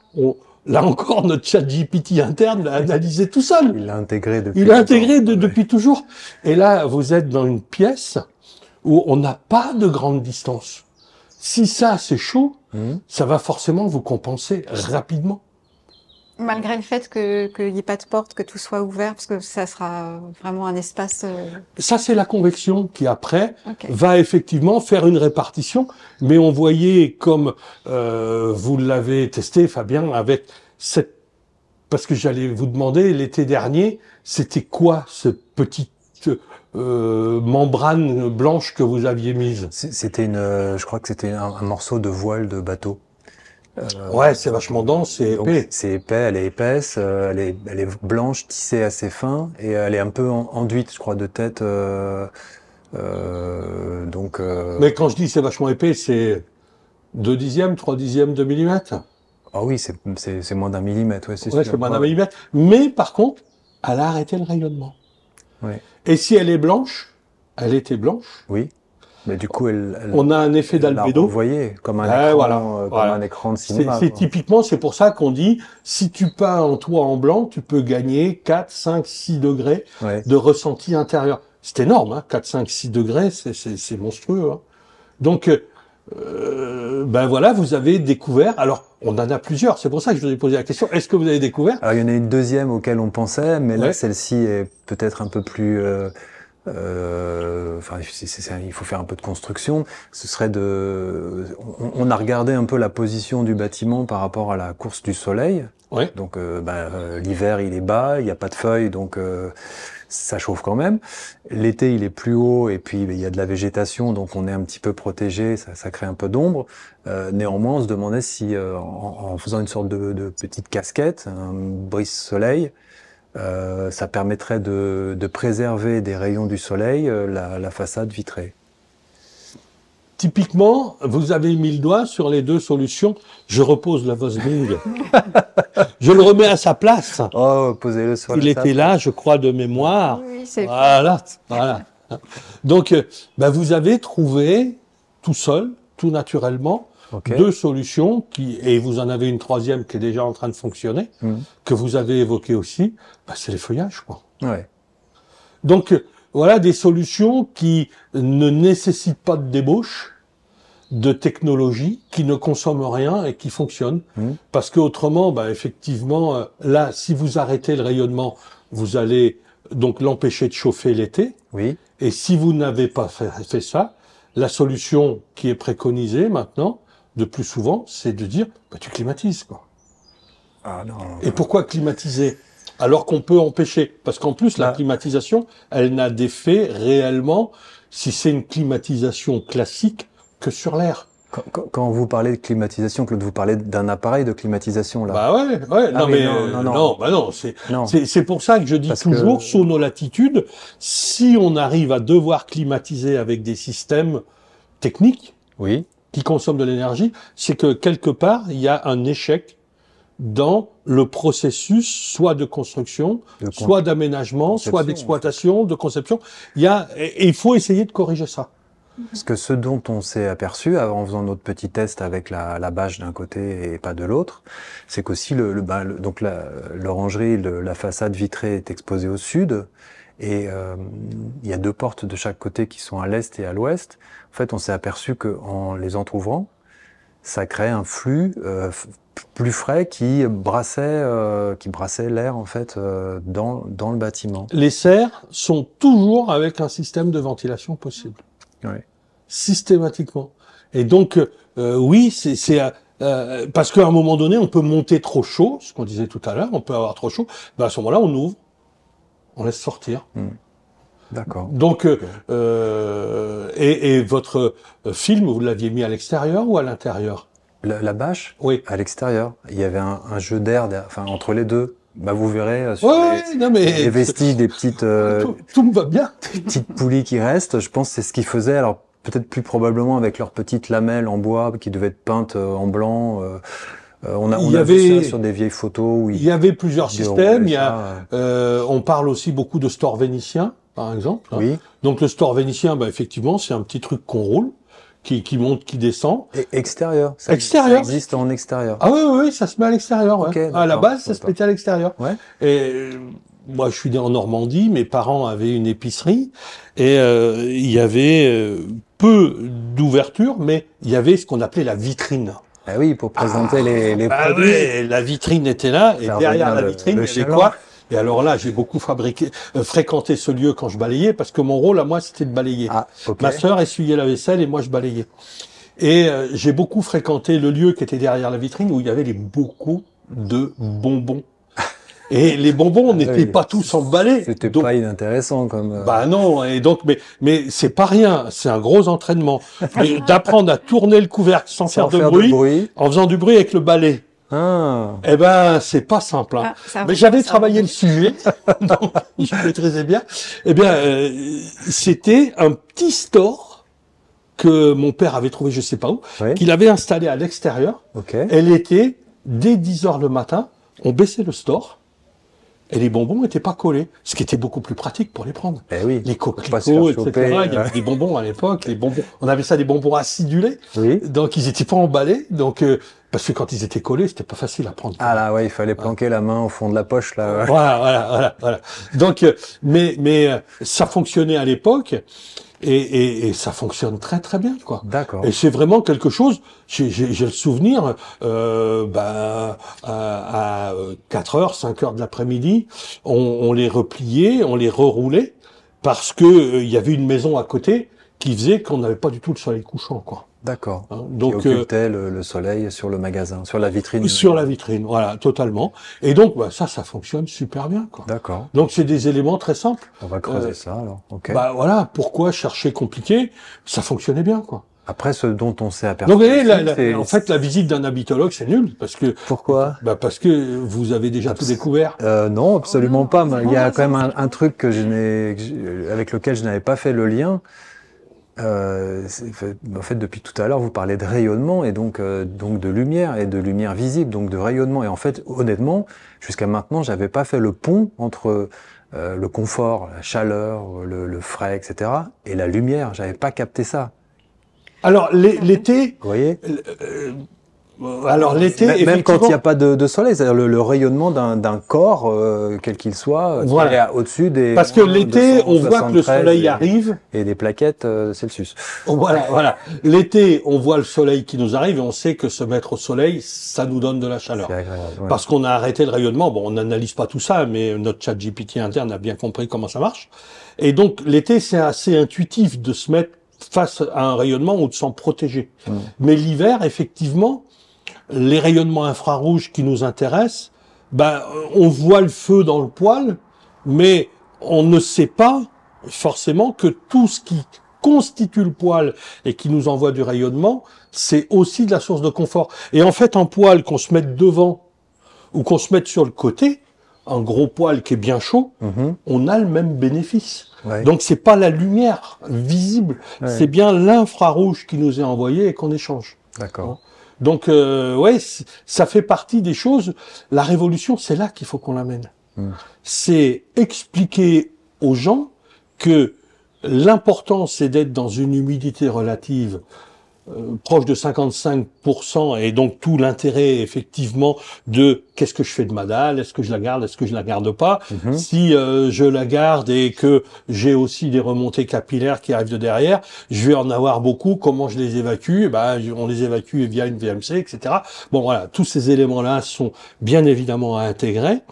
là encore, notre chat GPT interne l'a analysé tout seul. Il l'a intégré depuis depuis toujours. Et là, vous êtes dans une pièce où on n'a pas de grande distance. Si ça, c'est chaud, ça va forcément vous compenser rapidement. Malgré le fait qu'il n'y ait pas de porte, que tout soit ouvert, parce que ça sera vraiment un espace... Ça, c'est la convection qui, après, va effectivement faire une répartition. Mais on voyait, comme vous l'avez testé, Fabien, avec cette... Parce que j'allais vous demander, l'été dernier, c'était quoi ce petit... membrane blanche que vous aviez mise? C'était je crois que c'était un morceau de voile de bateau. Ouais, c'est vachement dense, c'est épais. C'est épais, elle est épaisse, elle est blanche, tissée assez fin, et elle est un peu enduite, je crois, de tête. Mais quand je dis c'est vachement épais, c'est 2 dixièmes, 3 dixièmes de millimètre. Ah oui, c'est moins d'1 millimètre, ouais, c'est sûr. Ouais, c'est moins d'1 millimètre. Mais par contre, elle a arrêté le rayonnement. Ouais. Et si elle est blanche, elle était blanche. Oui. Mais du coup, on a un effet d'albédo. Vous voyez, comme un écran, comme un écran de cinéma. C'est pour ça qu'on dit, si tu peins en toit en blanc, tu peux gagner 4, 5, 6 degrés de ressenti intérieur. C'est énorme, hein, 4, 5, 6 degrés, c'est monstrueux. Hein. Donc, voilà, vous avez découvert. Alors, on en a plusieurs. C'est pour ça que je vous ai posé la question. Est-ce que vous avez découvert? Alors, il y en a une deuxième auquel on pensait, mais là, celle-ci est peut-être un peu plus... il faut faire un peu de construction. Ce serait on a regardé un peu la position du bâtiment par rapport à la course du soleil. Ouais. Donc, l'hiver, il est bas, il n'y a pas de feuilles, donc ça chauffe quand même. L'été, il est plus haut, et puis il y a de la végétation, donc on est un petit peu protégé, ça crée un peu d'ombre. Néanmoins, on se demandait si, en faisant une sorte de petite casquette, un brise-soleil, ça permettrait de préserver des rayons du soleil la façade vitrée. Typiquement, vous avez mis le doigt sur les 2 solutions. Je repose la Vosming. Je le remets à sa place. Oh, posez-le sur la table. Il était là, je crois, de mémoire. Oui, c'est voilà. Donc, vous avez trouvé tout seul, tout naturellement, 2 solutions et vous en avez une 3e qui est déjà en train de fonctionner, que vous avez évoquée aussi. C'est les feuillages, quoi. Ouais. Donc, voilà des solutions qui ne nécessitent pas de débauche, de technologie, qui ne consomment rien et qui fonctionnent. Parce que autrement, effectivement, là, si vous arrêtez le rayonnement, vous allez donc l'empêcher de chauffer l'été. Oui. Et si vous n'avez pas fait ça, la solution qui est préconisée maintenant, de plus souvent, c'est de dire, bah, tu climatises, quoi. Ah non. Et pourquoi climatiser alors qu'on peut empêcher? Parce qu'en plus, la Bah. climatisation, elle n'a d'effet réellement, si c'est une climatisation classique, que sur l'air. Quand vous parlez de climatisation, Claude, vous parlez d'un appareil de climatisation, là. Bah ouais, ouais. Ah non, oui, mais non. bah non, c'est Non. c'est pour ça que je dis Parce toujours que- sous nos latitudes, si on arrive à devoir climatiser avec des systèmes techniques Oui. qui consomment de l'énergie, c'est que quelque part il y a un échec dans le processus, soit de construction, De con- soit d'aménagement, soit conception, d'exploitation, de conception. Il y a et il faut essayer de corriger ça. Parce que ce dont on s'est aperçu en faisant notre petit test avec la bâche d'un côté et pas de l'autre, c'est qu'aussi donc l'orangerie, la façade vitrée est exposée au sud et il y a deux portes de chaque côté qui sont à l'est et à l'ouest. En fait, on s'est aperçu que en les entrouvrant, ça crée un flux plus frais qui brassait l'air en fait dans le bâtiment. Les serres sont toujours avec un système de ventilation possible. Ouais. Systématiquement. Et donc, oui, c'est parce qu'à un moment donné, on peut monter trop chaud, ce qu'on disait tout à l'heure, on peut avoir trop chaud. Ben à ce moment-là, on ouvre, on laisse sortir. D'accord. Donc, et votre film, vous l'aviez mis à l'extérieur ou à l'intérieur? La bâche, Oui. à l'extérieur, il y avait un jeu d'air, enfin entre les deux. Bah vous verrez sur Ouais, non mais les vestiges des petites tout me va bien. petites poulies qui restent. Je pense que c'est ce qu'ils faisaient. Alors peut-être plus probablement avec leurs petites lamelles en bois qui devaient être peintes en blanc. On Il y a vu avait- ça sur des vieilles photos où Il y avait plusieurs ils systèmes. déroulaient Il y a, ça. on parle aussi beaucoup de store vénitien, par exemple. hein. Oui. Donc le store vénitien, bah, effectivement, c'est un petit truc qu'on roule, qui monte, qui descend. Et extérieur. Extérieur. Ça existe en extérieur. Ah oui, oui, oui, ça se met à l'extérieur. Ouais. Ok, À la d'accord, base, je ça se sais pas. mettait à l'extérieur. Ouais. Et moi, je suis né en Normandie. Mes parents avaient une épicerie et il y avait peu d'ouverture, mais il y avait ce qu'on appelait la vitrine. Ah oui, pour présenter les Ah produits. ouais, la vitrine était là et Faire derrière venir la vitrine, le il y avait chaland. quoi? Et alors là, j'ai beaucoup fréquenté ce lieu quand je balayais parce que mon rôle à moi, c'était de balayer. Ah, ok. Ma sœur essuyait la vaisselle et moi je balayais. Et j'ai beaucoup fréquenté le lieu qui était derrière la vitrine où il y avait beaucoup de bonbons. Et les bonbons n'étaient oui. pas tous emballés. C'était Donc, pas inintéressant comme. bah non, et donc mais c'est pas rien, c'est un gros entraînement. Et d'apprendre à tourner le couvercle sans faire de bruit, en faisant du bruit avec le balai. Ah. Eh ben, c'est pas simple. Hein. Ah, ça Mais va, j'avais ça travaillé va. le sujet, donc je maîtrisais bien. Eh bien, c'était un petit store que mon père avait trouvé, je sais pas où, Oui. qu'il avait installé à l'extérieur. Ok. Elle était, dès 10 heures le matin, on baissait le store et les bonbons n'étaient pas collés, ce qui était beaucoup plus pratique pour les prendre. Eh oui. Les Faut pas se coquelicots, faire etc. choper, Il y avait des bonbons à l'époque, les bonbons, on avait ça des bonbons acidulés, Oui. donc ils étaient pas emballés, donc parce que quand ils étaient collés, c'était pas facile à prendre. Ah là, ouais, il fallait planquer la main au fond de la poche là. Ouais. Voilà. Donc, mais ça fonctionnait à l'époque et ça fonctionne très très bien, quoi. D'accord. Et c'est vraiment quelque chose. J'ai le souvenir, à 4 heures, 5 heures de l'après-midi, on les repliait, on les reroulait parce que il y avait une maison à côté qui faisait qu'on n'avait pas du tout le soleil couchant, quoi. D'accord. Hein. Qui Donc occultait le soleil sur le magasin, sur la vitrine. sur la vitrine, voilà, totalement. Et donc bah, ça fonctionne super bien, quoi. D'accord. Donc c'est des éléments très simples. On va creuser ça alors. Ok. Bah voilà, pourquoi chercher compliqué? Ça fonctionnait bien, quoi. Après, ce dont on s'est aperçu. Donc vous voyez, aussi, c'est- en fait, la visite d'un habitologue, c'est nul, parce que Pourquoi parce que vous avez déjà tout découvert. Non, absolument Oh non, pas. Mais il y a non, quand même un truc avec lequel je n'avais pas fait le lien. En fait, depuis tout à l'heure, vous parlez de rayonnement et donc de lumière et de lumière visible, donc de rayonnement. Et en fait, honnêtement, jusqu'à maintenant, j'avais pas fait le pont entre le confort, la chaleur, le frais, etc. et la lumière. J'avais pas capté ça. Alors l'été, Vous voyez? alors l'été, Même quand il n'y a effectivement, pas de soleil, c'est-à-dire le rayonnement d'un corps, quel qu'il soit, Voilà. qui est au-dessus des. parce que l'été, on voit que le 273 soleil arrive. et des plaquettes Celsius. Voilà. L'été, on voit le soleil qui nous arrive et on sait que se mettre au soleil, ça nous donne de la chaleur. C'est agréable. Ouais. Parce qu'on a arrêté le rayonnement. Bon, on n'analyse pas tout ça, mais notre chat GPT interne a bien compris comment ça marche. Et donc, l'été, c'est assez intuitif de se mettre face à un rayonnement, on te sent protégé. Mais l'hiver, effectivement, les rayonnements infrarouges qui nous intéressent, ben, on voit le feu dans le poêle, mais on ne sait pas forcément que tout ce qui constitue le poêle et qui nous envoie du rayonnement, c'est aussi de la source de confort. Et en fait, un poêle qu'on se mette devant ou qu'on se mette sur le côté, un gros poêle qui est bien chaud, on a le même bénéfice. Ouais. Donc c'est pas la lumière visible, c'est bien l'infrarouge qui nous est envoyé et qu'on échange. D'accord. Donc ouais, ça fait partie des choses. La révolution, c'est là qu'il faut qu'on l'amène. C'est expliquer aux gens que l'important, c'est d'être dans une humidité relative proche de 55%, et donc tout l'intérêt effectivement de qu'est-ce que je fais de ma dalle, est-ce que je la garde, est-ce que je la garde pas. Si je la garde et que j'ai aussi des remontées capillaires qui arrivent de derrière, je vais en avoir beaucoup. Comment je les évacue? Ben, on les évacue via une VMC, etc. Bon voilà, tous ces éléments-là sont bien évidemment à intégrer,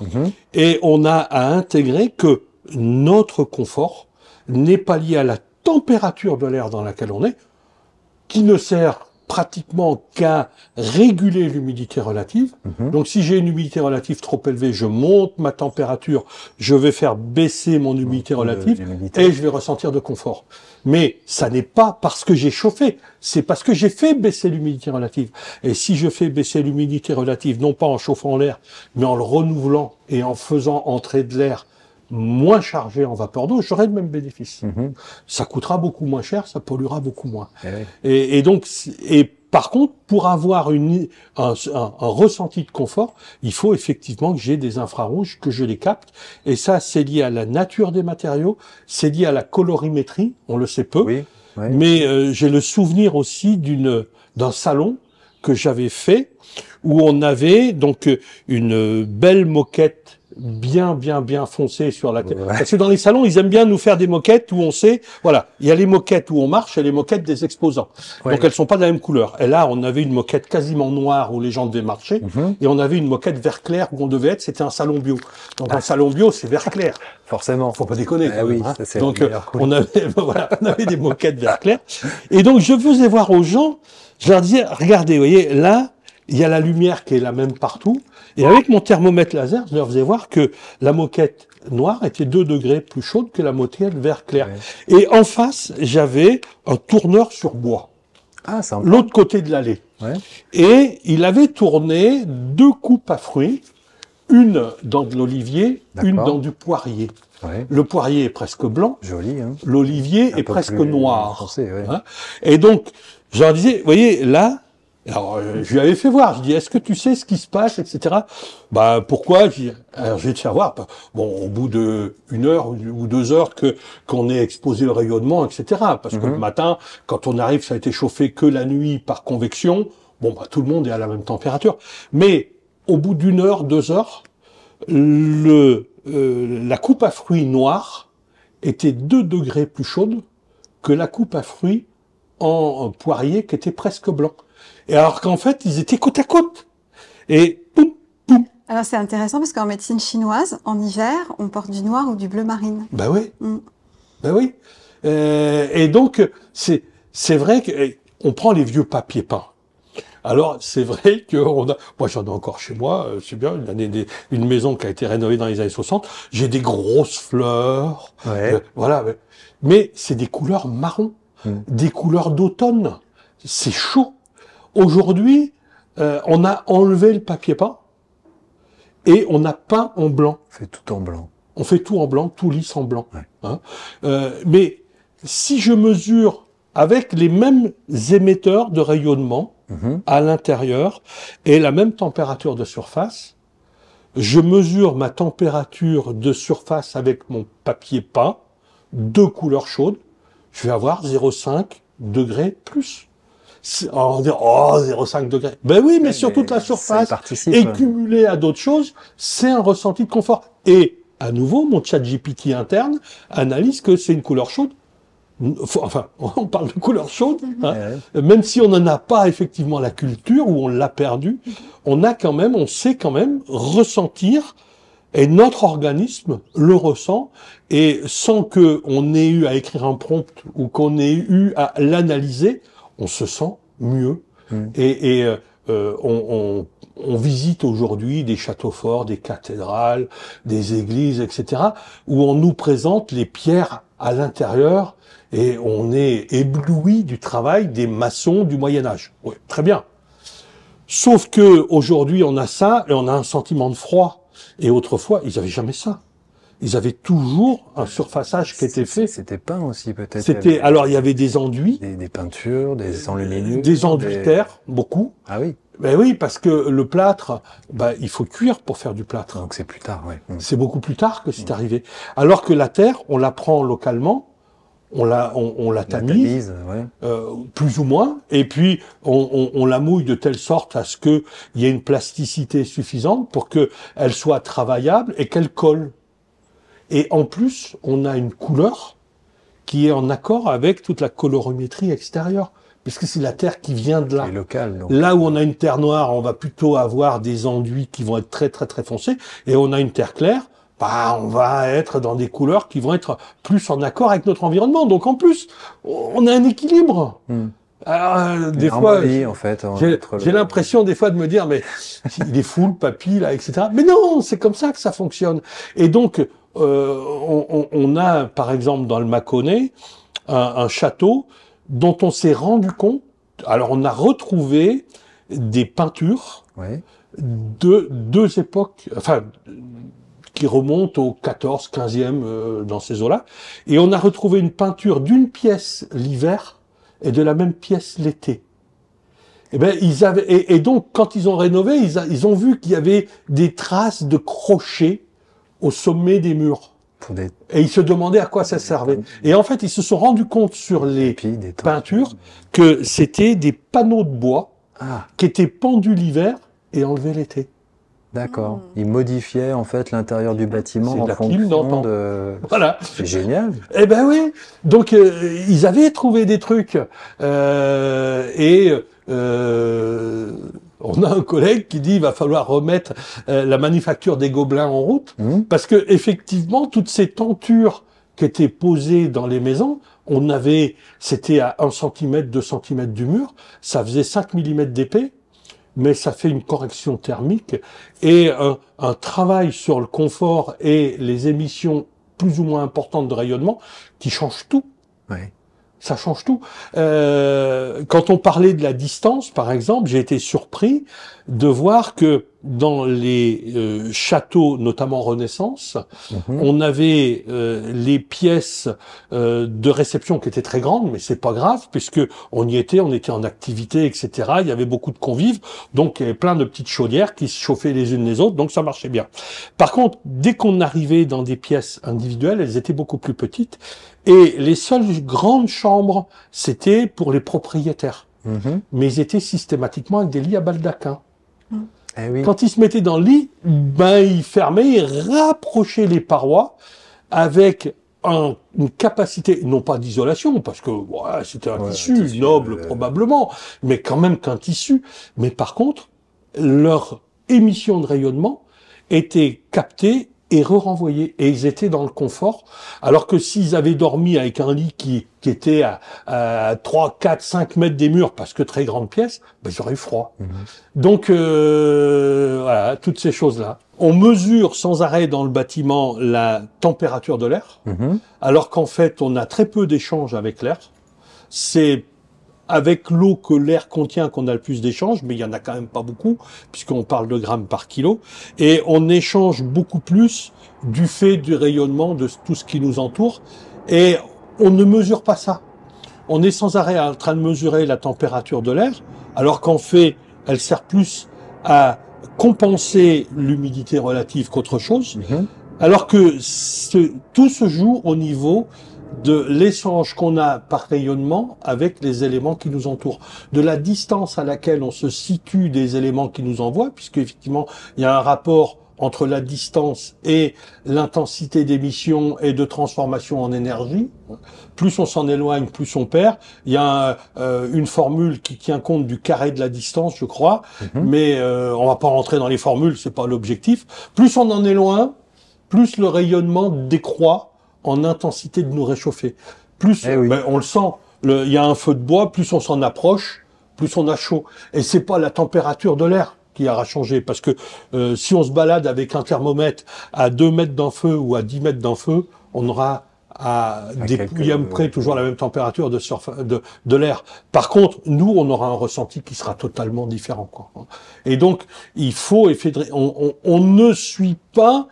et on a à intégrer que notre confort n'est pas lié à la température de l'air dans laquelle on est, qui ne sert pratiquement qu'à réguler l'humidité relative. Donc si j'ai une humidité relative trop élevée, je monte ma température, je vais faire baisser mon humidité relative et je vais ressentir de confort. Mais ça n'est pas parce que j'ai chauffé, c'est parce que j'ai fait baisser l'humidité relative. Et si je fais baisser l'humidité relative, non pas en chauffant l'air, mais en le renouvelant et en faisant entrer de l'air moins chargé en vapeur d'eau, j'aurai le même bénéfice. Ça coûtera beaucoup moins cher, ça polluera beaucoup moins. Et donc, par contre, pour avoir un ressenti de confort, il faut effectivement que j'ai des infrarouges, que je les capte. Et ça, c'est lié à la nature des matériaux, c'est lié à la colorimétrie, on le sait peu. Mais j'ai le souvenir aussi d'un salon que j'avais fait, où on avait donc une belle moquette bien foncée sur la tête. Parce que dans les salons, ils aiment bien nous faire des moquettes où on sait, voilà, il y a les moquettes où on marche et les moquettes des exposants. Donc elles sont pas de la même couleur. Et là, on avait une moquette quasiment noire où les gens devaient marcher, et on avait une moquette vert clair où on devait être, c'était un salon bio. Donc un salon bio, c'est vert clair. Forcément. Faut pas déconner. Oui, hein. ça, c'est Donc cool. on avait, voilà, on avait des moquettes vert clair. Et donc je faisais voir aux gens, je leur disais, regardez, vous voyez, là, il y a la lumière qui est la même partout. Et avec mon thermomètre laser, je leur faisais voir que la moquette noire était 2 degrés plus chaude que la moquette vert clair. Et en face, j'avais un tourneur sur bois. Ah, sympa. L'autre côté de l'allée. Et il avait tourné 2 coupes à fruits, une dans de l'olivier, une dans du poirier. Le poirier est presque blanc. Joli, hein. L'olivier est presque noir. Foncé, hein. Et donc, je leur disais, vous voyez, là, alors, je lui avais fait voir, je dis, est-ce que tu sais ce qui se passe, etc. Bah, pourquoi? Alors, je vais te faire voir. Bon, au bout de 1 heure ou 2 heures qu'on ait exposé le rayonnement, etc. Parce que le matin, quand on arrive, ça a été chauffé que la nuit par convection. Bon, bah, tout le monde est à la même température. Mais, au bout d'1 heure, 2 heures, la coupe à fruits noire était 2 degrés plus chaude que la coupe à fruits en poirier qui était presque blanc. Et alors qu'en fait, ils étaient côte à côte. Et poum, poum. Alors c'est intéressant parce qu'en médecine chinoise, en hiver, on porte du noir ou du bleu marine. Ben oui. Ben oui. Et donc, c'est vrai qu'on prend les vieux papiers peints. Alors, c'est vrai que moi j'en ai encore chez moi, c'est bien, une maison qui a été rénovée dans les années 60, j'ai des grosses fleurs, voilà. Mais c'est des couleurs marron, des couleurs d'automne. C'est chaud. Aujourd'hui, on a enlevé le papier peint et on a peint en blanc. On fait tout en blanc. On fait tout en blanc, tout lisse en blanc. Hein. Mais si je mesure avec les mêmes émetteurs de rayonnement à l'intérieur et la même température de surface, je mesure ma température de surface avec mon papier peint, 2 couleurs chaudes, je vais avoir 0,5 degrés plus. Alors on dit, 0,5 degrés. Ben oui, mais sur toute la surface, et cumulé à d'autres choses, c'est un ressenti de confort. Et, à nouveau, mon chat GPT interne analyse que c'est une couleur chaude. Enfin, on parle de couleur chaude, hein. Même si on n'en a pas effectivement la culture, ou on l'a perdu, on sait quand même ressentir Et notre organisme le ressent, et sans que on ait eu à écrire un prompt ou qu'on ait eu à l'analyser, on se sent mieux. On visite aujourd'hui des châteaux forts, des cathédrales, des églises, etc., où on nous présente les pierres à l'intérieur, et on est ébloui du travail des maçons du Moyen-Âge. Oui, très bien. Sauf que aujourd'hui, on a ça, et on a un sentiment de froid. Et autrefois, ils avaient jamais ça. Ils avaient toujours un surfaçage qui était fait. C'était peint aussi, peut-être. C'était, alors il y avait des enduits. Des peintures, des enluminures. Des enduits terre, beaucoup. Ah oui. Ben oui, parce que le plâtre, il faut cuire pour faire du plâtre. Donc c'est plus tard, oui. C'est beaucoup plus tard que c'est arrivé. Alors que la terre, on la prend localement, on la tamise, plus ou moins, et puis on la mouille de telle sorte à ce que il y ait une plasticité suffisante pour que elle soit travaillable et qu'elle colle. Et en plus, on a une couleur qui est en accord avec toute la colorimétrie extérieure, puisque c'est la terre qui vient de là. C'est local, donc. Là où on a une terre noire, on va plutôt avoir des enduits qui vont être très très très foncés, et on a une terre claire, on va être dans des couleurs qui vont être plus en accord avec notre environnement. Donc en plus, on a un équilibre. Alors, des fois, en fait, j'ai l'impression des fois de me dire, mais il est fou le papy là, etc. Mais non, c'est comme ça que ça fonctionne. Et donc, on a par exemple dans le Mâconnais un château dont on s'est rendu compte. Alors on a retrouvé des peintures de deux époques, enfin qui remontent au 14, 15e dans ces eaux-là, et on a retrouvé une peinture d'une pièce l'hiver et de la même pièce l'été. Et ben ils avaient et donc quand ils ont rénové, ils ont vu qu'il y avait des traces de crochets au sommet des murs. Et ils se demandaient à quoi ça servait. Et en fait, ils se sont rendus compte sur les peintures que c'était des panneaux de bois qui étaient pendus l'hiver et enlevés l'été. D'accord. Ils modifiaient en fait l'intérieur du bâtiment en fonction de... Voilà. C'est génial. Eh ben oui. Donc ils avaient trouvé des trucs. On a un collègue qui dit il va falloir remettre la manufacture des Gobelins en route parce que effectivement toutes ces tentures qui étaient posées dans les maisons, c'était à 1 cm, 2 cm du mur, ça faisait 5 mm d'épais. Mais ça fait une correction thermique et un travail sur le confort et les émissions plus ou moins importantes de rayonnement qui change tout. Ça change tout. Quand on parlait de la distance, par exemple, j'ai été surpris de voir que dans les châteaux, notamment Renaissance, on avait les pièces de réception qui étaient très grandes, mais c'est pas grave puisque on était en activité, etc. Il y avait beaucoup de convives, donc il y avait plein de petites chaudières qui se chauffaient les unes les autres, donc ça marchait bien. Par contre, dès qu'on arrivait dans des pièces individuelles, elles étaient beaucoup plus petites. Et les seules grandes chambres, c'était pour les propriétaires. Mais ils étaient systématiquement avec des lits à baldaquin. Eh oui. Quand ils se mettaient dans le lit, ils fermaient, ils rapprochaient les parois avec une capacité, non pas d'isolation, parce que c'était un tissu noble probablement, mais quand même qu'un tissu. Mais par contre, leur émission de rayonnement était captée et re-renvoyés. Et ils étaient dans le confort. Alors que s'ils avaient dormi avec un lit qui était à 3, 4, 5 mètres des murs, parce que très grande pièce, ils auraient eu froid. Donc, voilà, toutes ces choses-là. On mesure sans arrêt dans le bâtiment la température de l'air, alors qu'en fait, on a très peu d'échanges avec l'air. C'est avec l'eau que l'air contient qu'on a le plus d'échanges, mais il y en a quand même pas beaucoup, puisqu'on parle de grammes par kilo, et on échange beaucoup plus du fait du rayonnement de tout ce qui nous entoure, et on ne mesure pas ça. On est sans arrêt en train de mesurer la température de l'air, alors qu'en fait, elle sert plus à compenser l'humidité relative qu'autre chose, alors que tout se joue au niveau de l'échange qu'on a par rayonnement avec les éléments qui nous entourent, de la distance à laquelle on se situe des éléments qui nous envoient, puisque effectivement il y a un rapport entre la distance et l'intensité d'émission et de transformation en énergie. Plus on s'en éloigne, plus on perd. Il y a une formule qui tient compte du carré de la distance, je crois, mais on va pas rentrer dans les formules, c'est pas l'objectif. Plus on en est loin, plus le rayonnement décroît en intensité de nous réchauffer. Plus, Eh oui. on le sent, il y a un feu de bois, plus on s'en approche, plus on a chaud. Et c'est pas la température de l'air qui aura changé, parce que si on se balade avec un thermomètre à 2 mètres d'un feu ou à 10 mètres d'un feu, on aura à dépouiller à peu près toujours la même température de l'air. Par contre, nous, on aura un ressenti qui sera totalement différent, quoi. Et donc, il faut, on ne suit pas,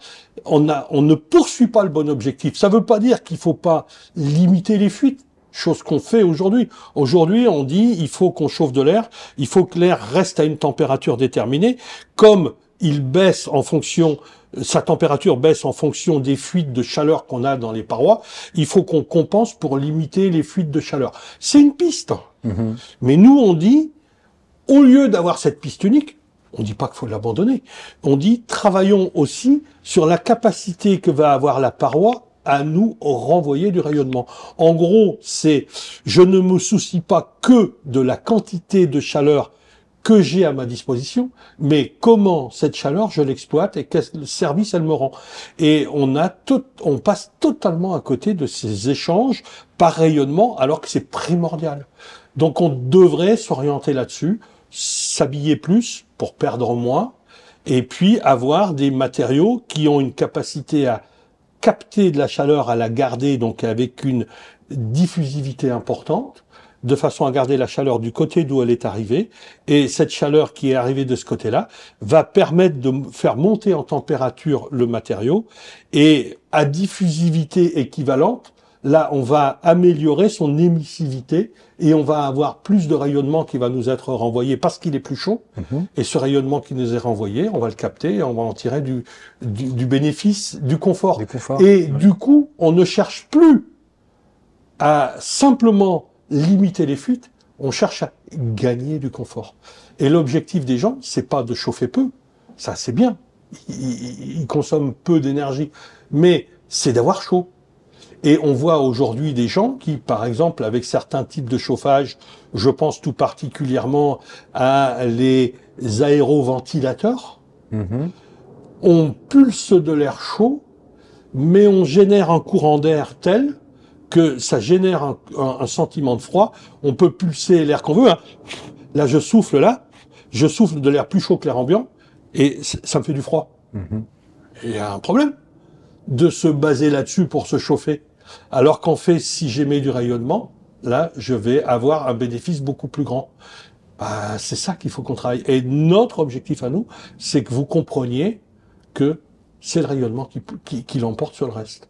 on ne poursuit pas le bon objectif. Ça veut pas dire qu'il faut pas limiter les fuites. Chose qu'on fait aujourd'hui. Aujourd'hui, on dit, il faut qu'on chauffe de l'air, il faut que l'air reste à une température déterminée, comme il baisse en fonction, sa température baisse en fonction des fuites de chaleur qu'on a dans les parois, il faut qu'on compense pour limiter les fuites de chaleur. C'est une piste. Mais nous, on dit, au lieu d'avoir cette piste unique, on dit pas qu'il faut l'abandonner, on dit, travaillons aussi sur la capacité que va avoir la paroi à nous renvoyer du rayonnement. En gros, c'est, je ne me soucie pas que de la quantité de chaleur que j'ai à ma disposition, mais comment cette chaleur je l'exploite et quel service elle me rend. Et on passe totalement à côté de ces échanges par rayonnement, alors que c'est primordial. Donc on devrait s'orienter là-dessus, s'habiller plus pour perdre moins, et puis avoir des matériaux qui ont une capacité à capter de la chaleur, à la garder, donc avec une diffusivité importante, de façon à garder la chaleur du côté d'où elle est arrivée. Et cette chaleur qui est arrivée de ce côté-là va permettre de faire monter en température le matériau. Et à diffusivité équivalente, là, on va améliorer son émissivité et on va avoir plus de rayonnement qui va nous être renvoyé parce qu'il est plus chaud. Et ce rayonnement qui nous est renvoyé, on va le capter et on va en tirer du bénéfice, du confort. Et du coup, on ne cherche plus à simplement limiter les fuites, on cherche à gagner du confort. Et l'objectif des gens, c'est pas de chauffer peu, ça c'est bien, ils consomment peu d'énergie, mais c'est d'avoir chaud. Et on voit aujourd'hui des gens qui, par exemple, avec certains types de chauffage, je pense tout particulièrement à les aéroventilateurs, on pulse de l'air chaud, mais on génère un courant d'air tel que ça génère un sentiment de froid. On peut pulser l'air qu'on veut. Là, je souffle de l'air plus chaud que l'air ambiant, et ça me fait du froid. Et il y a un problème de se baser là-dessus pour se chauffer. Alors qu'en fait, si j'émets du rayonnement, là, je vais avoir un bénéfice beaucoup plus grand. C'est ça qu'il faut qu'on travaille. Et notre objectif à nous, c'est que vous compreniez que c'est le rayonnement qui l'emporte sur le reste.